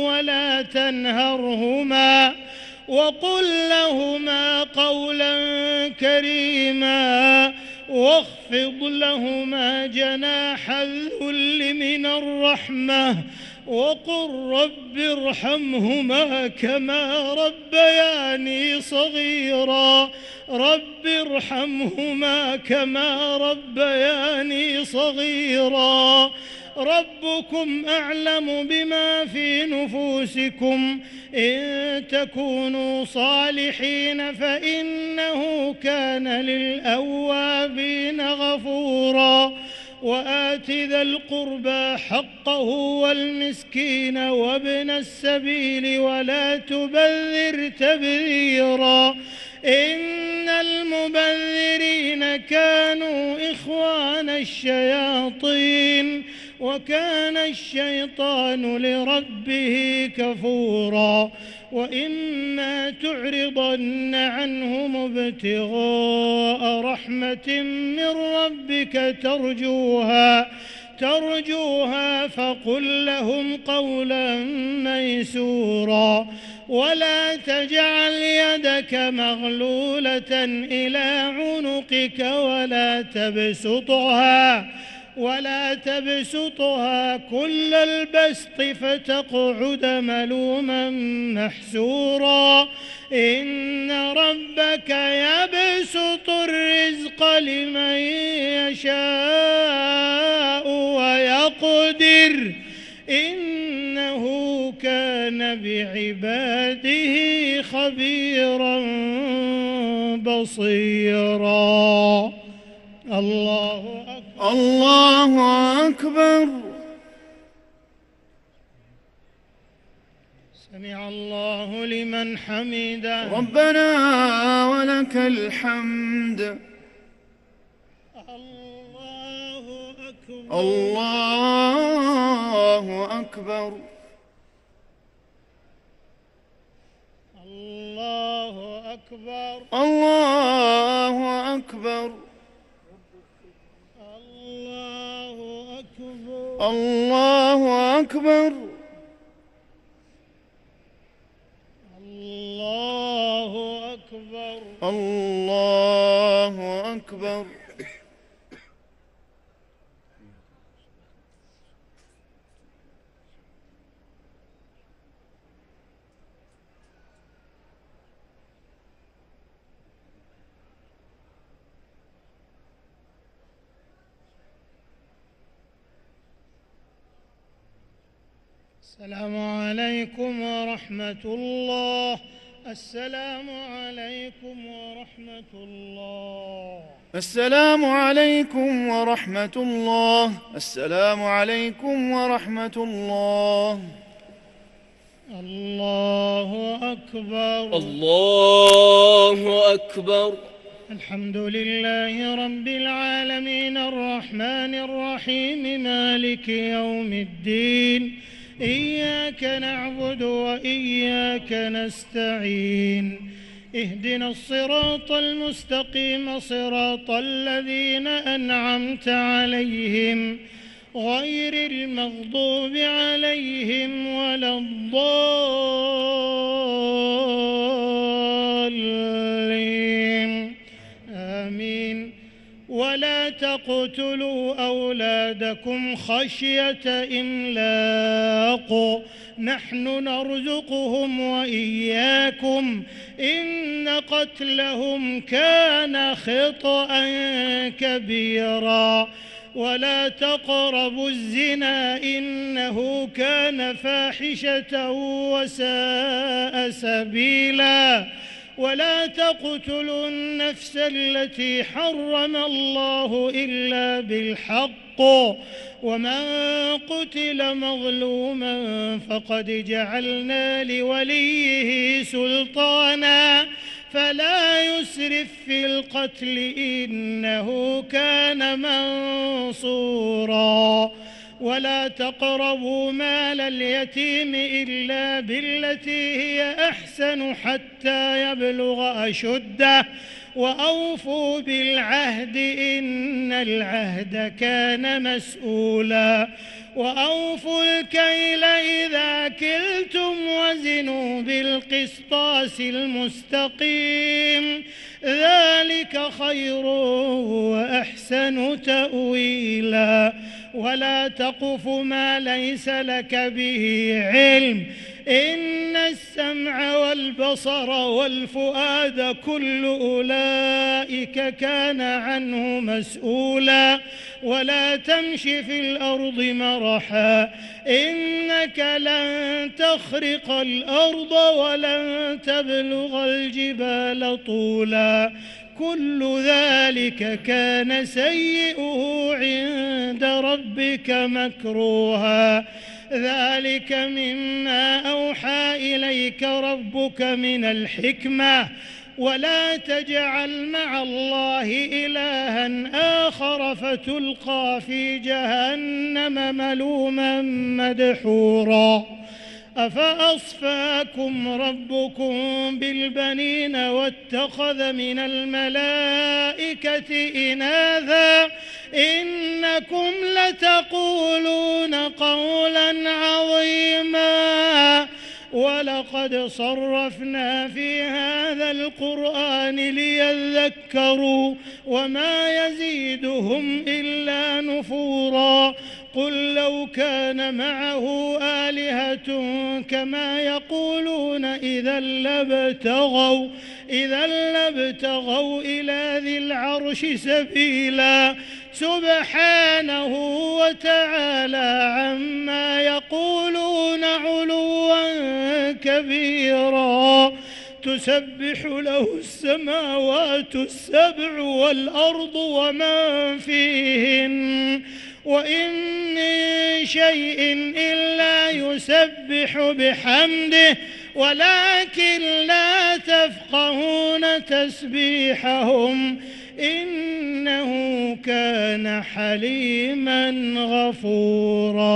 ولا تنهرهما وقل لهما قولا كريما واخفض لهما جناح الذل من الرحمة وقل رب ارحمهما كما ربياني صغيرا ربكم أعلم بما في نفوسكم إن تكونوا صالحين فإنه كان للأوابين غفورا وآت ذا القربى حقه والمسكين وابن السبيل ولا تبذر تبذيرا إن المبذرين كانوا إخوان الشياطين وكان الشيطان لربه كفورا وإما تعرضن عنهم ابتغاء رحمة من ربك ترجوها فقل لهم قولا ميسورا ولا تجعل يدك مغلولة إلى عنقك ولا تبسطها كل البسط فتقعد ملوما محسورا إن ربك يبسط الرزق لمن يشاء ويقدر إنه كان بعباده خبيرا بصيرا. الله أكبر. الله أكبر. سمع الله لمن حمده. ربنا ولك الحمد. الله أكبر. الله أكبر. الله أكبر. الله أكبر. الله أكبر. الله أكبر. الله أكبر. السلام عليكم ورحمة الله. السلام عليكم ورحمة الله. السلام عليكم ورحمة الله. السلام عليكم ورحمة الله. الله أكبر. الله أكبر. الحمد لله رب العالمين الرحمن الرحيم مالك يوم الدين إياك نعبد وإياك نستعين اهدنا الصراط المستقيم صراط الذين أنعمت عليهم غير المغضوب عليهم ولا الضالين آمين. ولا تقتلوا أولادكم خشية إملاق نحن نرزقهم وإياكم إن قتلهم كان خطأ كبيرا. ولا تقربوا الزنا إنه كان فاحشة وساء سبيلا. ولا تقتلوا النفس التي حرم الله إلا بالحق ومن قتل مظلوما فقد جعلنا لوليه سلطانا فلا يسرف في القتل إنه كان منصورا ولا تقربوا مال اليتيم إلا بالتي هي أحسن حتى يبلغ أشده وأوفوا بالعهد إن العهد كان مسؤولا وأوفوا الكيل إذا كلتم وزنوا بالقسطاس المستقيم ذلك خير وأحسن تأويلا ولا تقف ما ليس لك به علم إن السمع والبصر والفؤاد كل أولئك كان عنه مسؤولا ولا تمش في الأرض مرحا إنك لن تخرق الأرض ولن تبلغ الجبال طولا كل ذلك كان سيئه عند ربك مكروها ذلك مما أوحى إليك ربك من الحكمة ولا تجعل مع الله إلها آخر فتلقى في جهنم ملوما مدحورا أفأصفاكم ربكم بالبنين واتخذ من الملائكة إناثا إنكم لتقولون قولا عظيما ولقد صرفنا في هذا القرآن ليذكروا وما يزيدهم إلا نفورا قل لو كان معه آلهة كما يقولون إذا لابتغوا إلى ذي العرش سبيلا سبحانه وتعالى عما يقولون علوا كبيرا تسبح له السماوات السبع والأرض ومن فيهن وإن من شيء إلا يسبح بحمده ولكن لا تفقهون تسبيحهم إنه كان حليما غفورا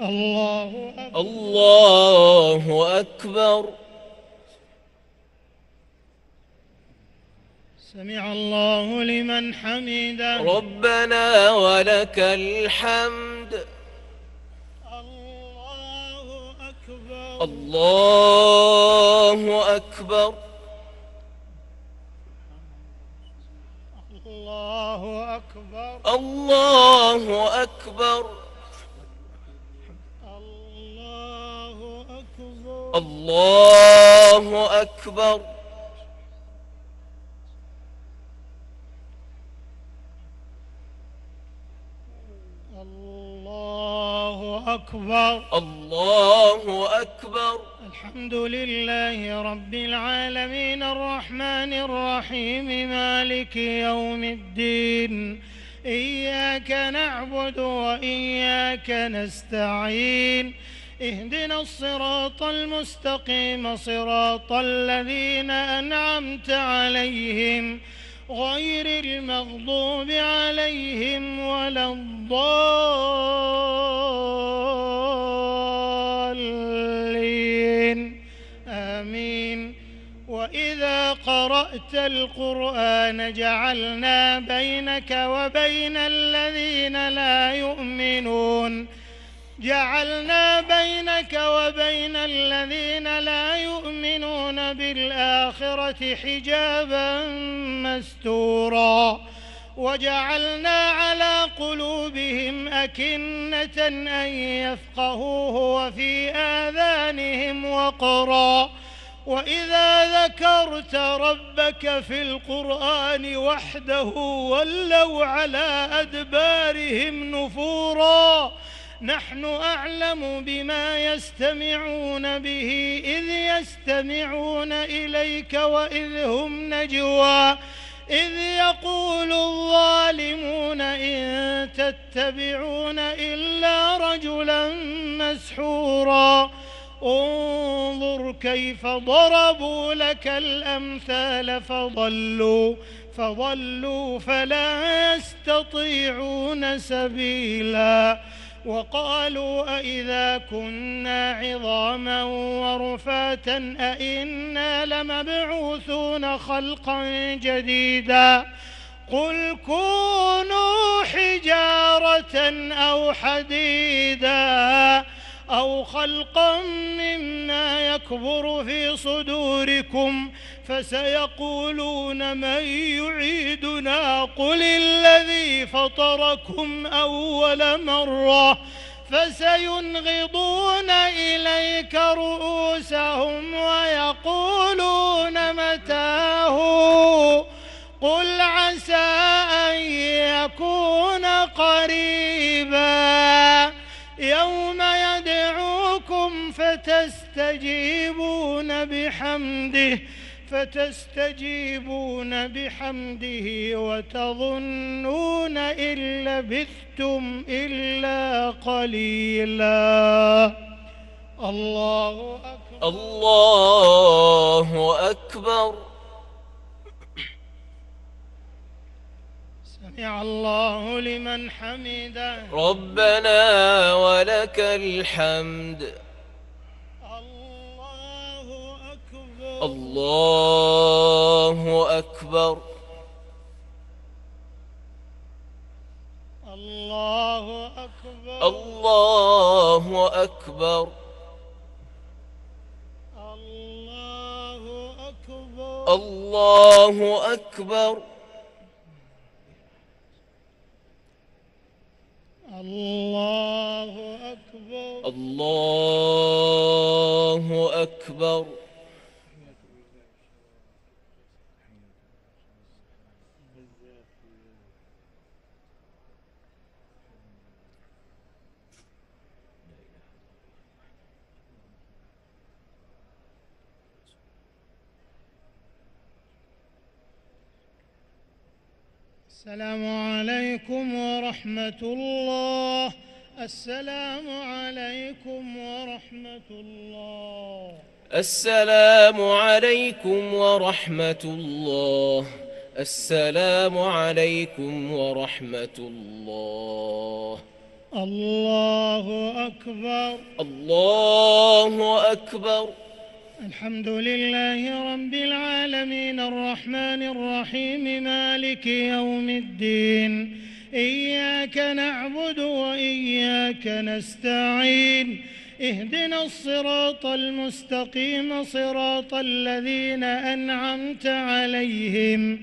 الله أكبر الله أكبر سمع الله لمن حمده ربنا ولك الحمد الله أكبر الله أكبر الله أكبر الله أكبر الله أكبر الله أكبر الله أكبر الله أكبر الحمد لله رب العالمين الرحمن الرحيم مالك يوم الدين إياك نعبد وإياك نستعين اهدنا الصراط المستقيم صراط الذين أنعمت عليهم غير المغضوب عليهم ولا الضالين آمين وإذا قرأت القرآن جعلنا بينك وبين الذين لا يؤمنون بالآخرة حجابا مستورا وجعلنا على قلوبهم أكنة أن يفقهوه وفي آذانهم وقرا وإذا ذكرت ربك في القرآن وحده ولوا على أدبارهم نفورا نحن أعلم بما يستمعون به إذ يستمعون إليك وإذ هم نجوى إذ يقول الظالمون إن تتبعون إلا رجلا مسحورا انظر كيف ضربوا لك الأمثال فضلوا فلا يستطيعون سبيلا. وقالوا أإذا كنا عظاما ورفاتا أإنا لمبعوثون خلقا جديدا قل كونوا حجارة أو حديدا أو خلقا مما يكبر في صدوركم فسيقولون من يعيدنا قل الذي فطركم أول مرة فسينغضون إليك رؤوسهم ويقولون متاه قل عسى أن يكون قريبا يوم يدعوكم فتستجيبون بحمده وتظنون إن لبثتم إلا قليلا. الله أكبر. الله أكبر. سمع الله لمن حمده. ربنا ولك الحمد. الله أكبر. الله أكبر. الله أكبر. الله أكبر. الله أكبر. الله أكبر. الله أكبر. السلام عليكم ورحمة الله. السلام عليكم ورحمة الله. السلام عليكم ورحمة الله. السلام عليكم ورحمة الله. الله أكبر. الله أكبر. الحمد لله رب العالمين الرحمن الرحيم مالك يوم الدين إياك نعبد وإياك نستعين اهدنا الصراط المستقيم صراط الذين أنعمت عليهم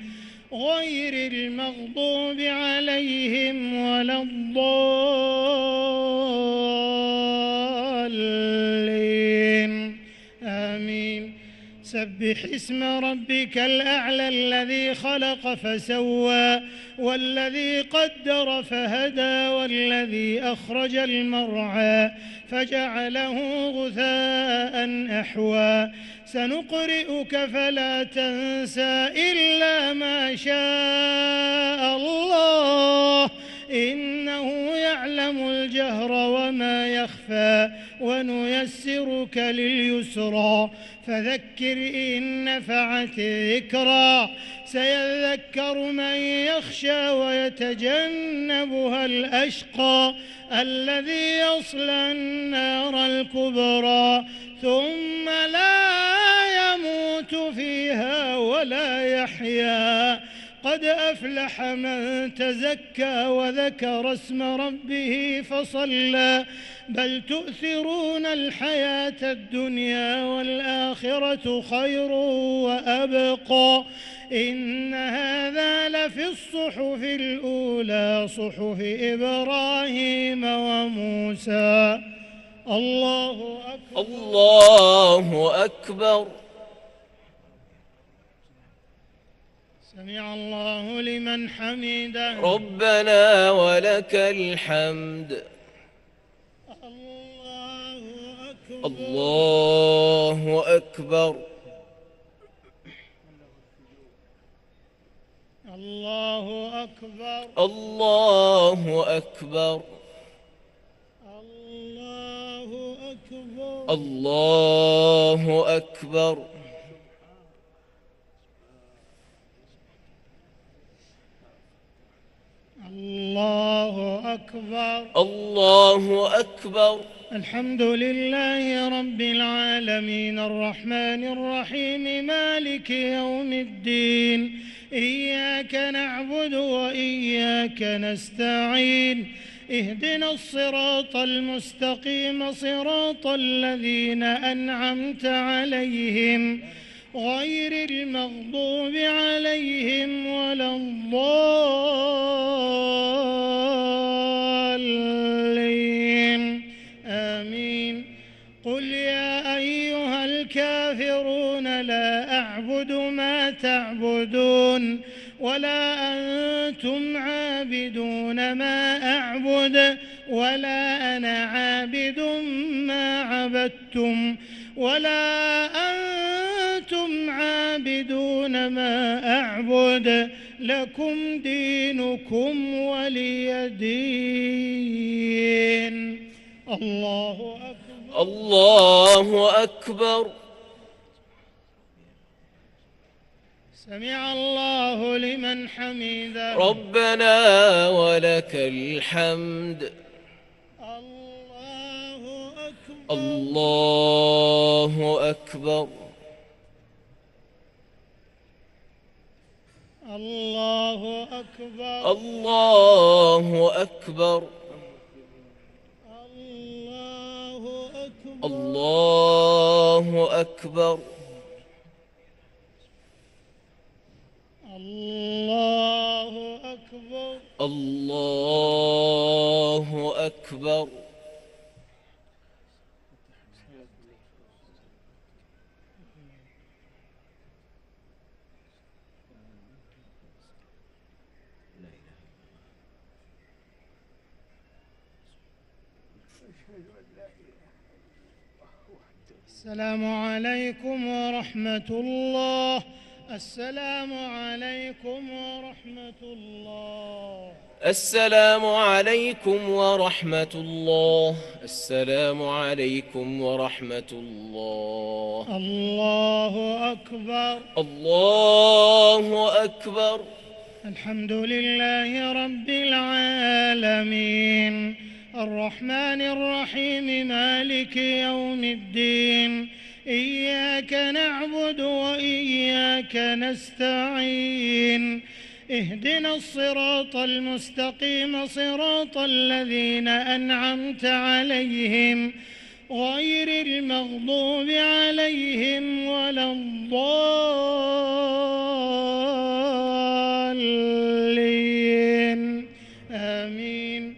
غير المغضوب عليهم ولا الضالين آمين. سبح اسم ربك الأعلى الذي خلق فسوى والذي قدر فهدى والذي أخرج المرعى فجعله غثاء أحوى. سنقرئك فلا تنسى إلا ما شاء الله إنه يعلم الجهر وما يخفى ونيسرك لليسرى فذكر إن نفعت الذكرى سيذكر من يخشى ويتجنبها الأشقى الذي يصلى النار الكبرى ثم لا يموت فيها ولا يحيا. قد أفلح من تزكى وذكر اسم ربه فصلى بل تؤثرون الحياة الدنيا والآخرة خير وأبقى إن هذا لفي الصحف الأولى صحف إبراهيم وموسى. الله أكبر. الله أكبر. سمع الله لمن حمده. ربنا ولك الحمد. الله أكبر. الله أكبر. الله أكبر. الله أكبر. الله أكبر. الله أكبر. الله أكبر. الله أكبر. الحمد لله رب العالمين الرحمن الرحيم مالك يوم الدين إياك نعبد وإياك نستعين اهدنا الصراط المستقيم صراط الذين أنعمت عليهم غير المغضوب عليهم ولا الضالين آمين. قل يا أيها الكافرون لا أعبد ما تعبدون ولا أنتم عابدون ما أعبد ولا أنا عابد ما عبدتم ولا أنتم عابدون ما أعبد لكم دينكم ولي دين. الله أكبر. الله أكبر. سمع الله لمن حمده. ربنا ولك الحمد. الله أكبر. الله أكبر. الله أكبر. الله أكبر. الله أكبر. الله أكبر. الله أكبر. الله أكبر. السلام عليكم ورحمة الله. السلام عليكم ورحمة الله. السلام عليكم ورحمة الله. السلام عليكم ورحمة الله. الله أكبر. الله أكبر. الحمد لله رب العالمين الرحمن الرحيم مالك يوم الدين إياك نعبد وإياك نستعين اهدنا الصراط المستقيم صراط الذين أنعمت عليهم غير المغضوب عليهم ولا الضالين آمين.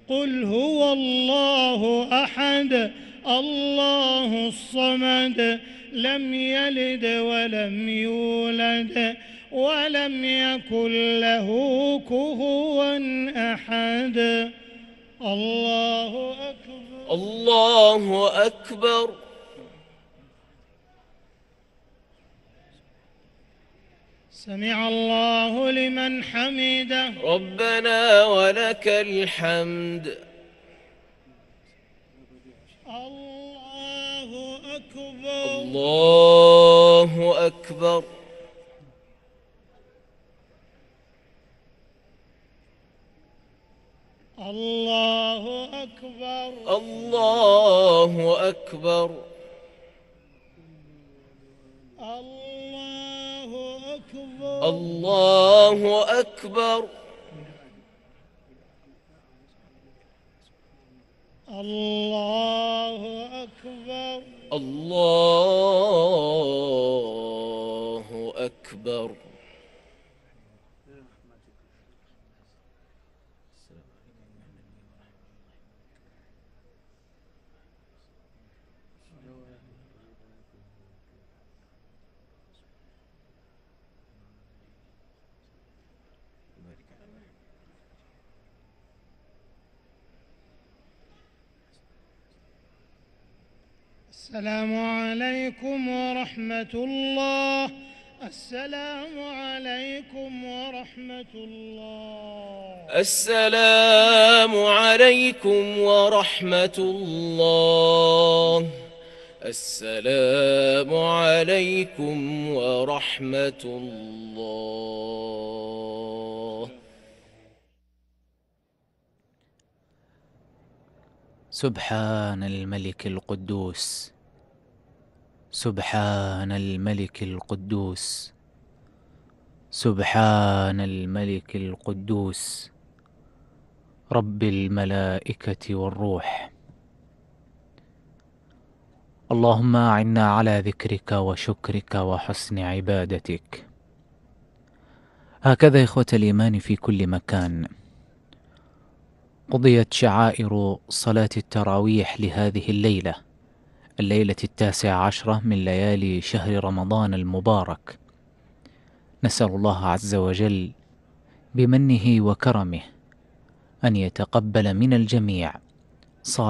قل هو الله أحد الله الصمد لم يلد ولم يولد ولم يكن له كفوا أحد. الله أكبر. الله أكبر. سمع الله لمن حمده. ربنا ولك الحمد. الله أكبر. الله أكبر. الله أكبر. الله أكبر. الله أكبر. الله أكبر. الله أكبر. الله أكبر. السلام عليكم ورحمة الله. السلام عليكم ورحمة الله. السلام عليكم ورحمة الله. السلام عليكم ورحمة الله. سبحان الملك القدوس، سبحان الملك القدوس، سبحان الملك القدوس، رب الملائكة والروح. اللهم أعنا على ذكرك وشكرك وحسن عبادتك. هكذا إخوة الإيمان في كل مكان قضيت شعائر صلاة التراويح لهذه الليلة، الليلة 19 من ليالي شهر رمضان المبارك. نسأل الله عز وجل بمنه وكرمه أن يتقبل من الجميع صالح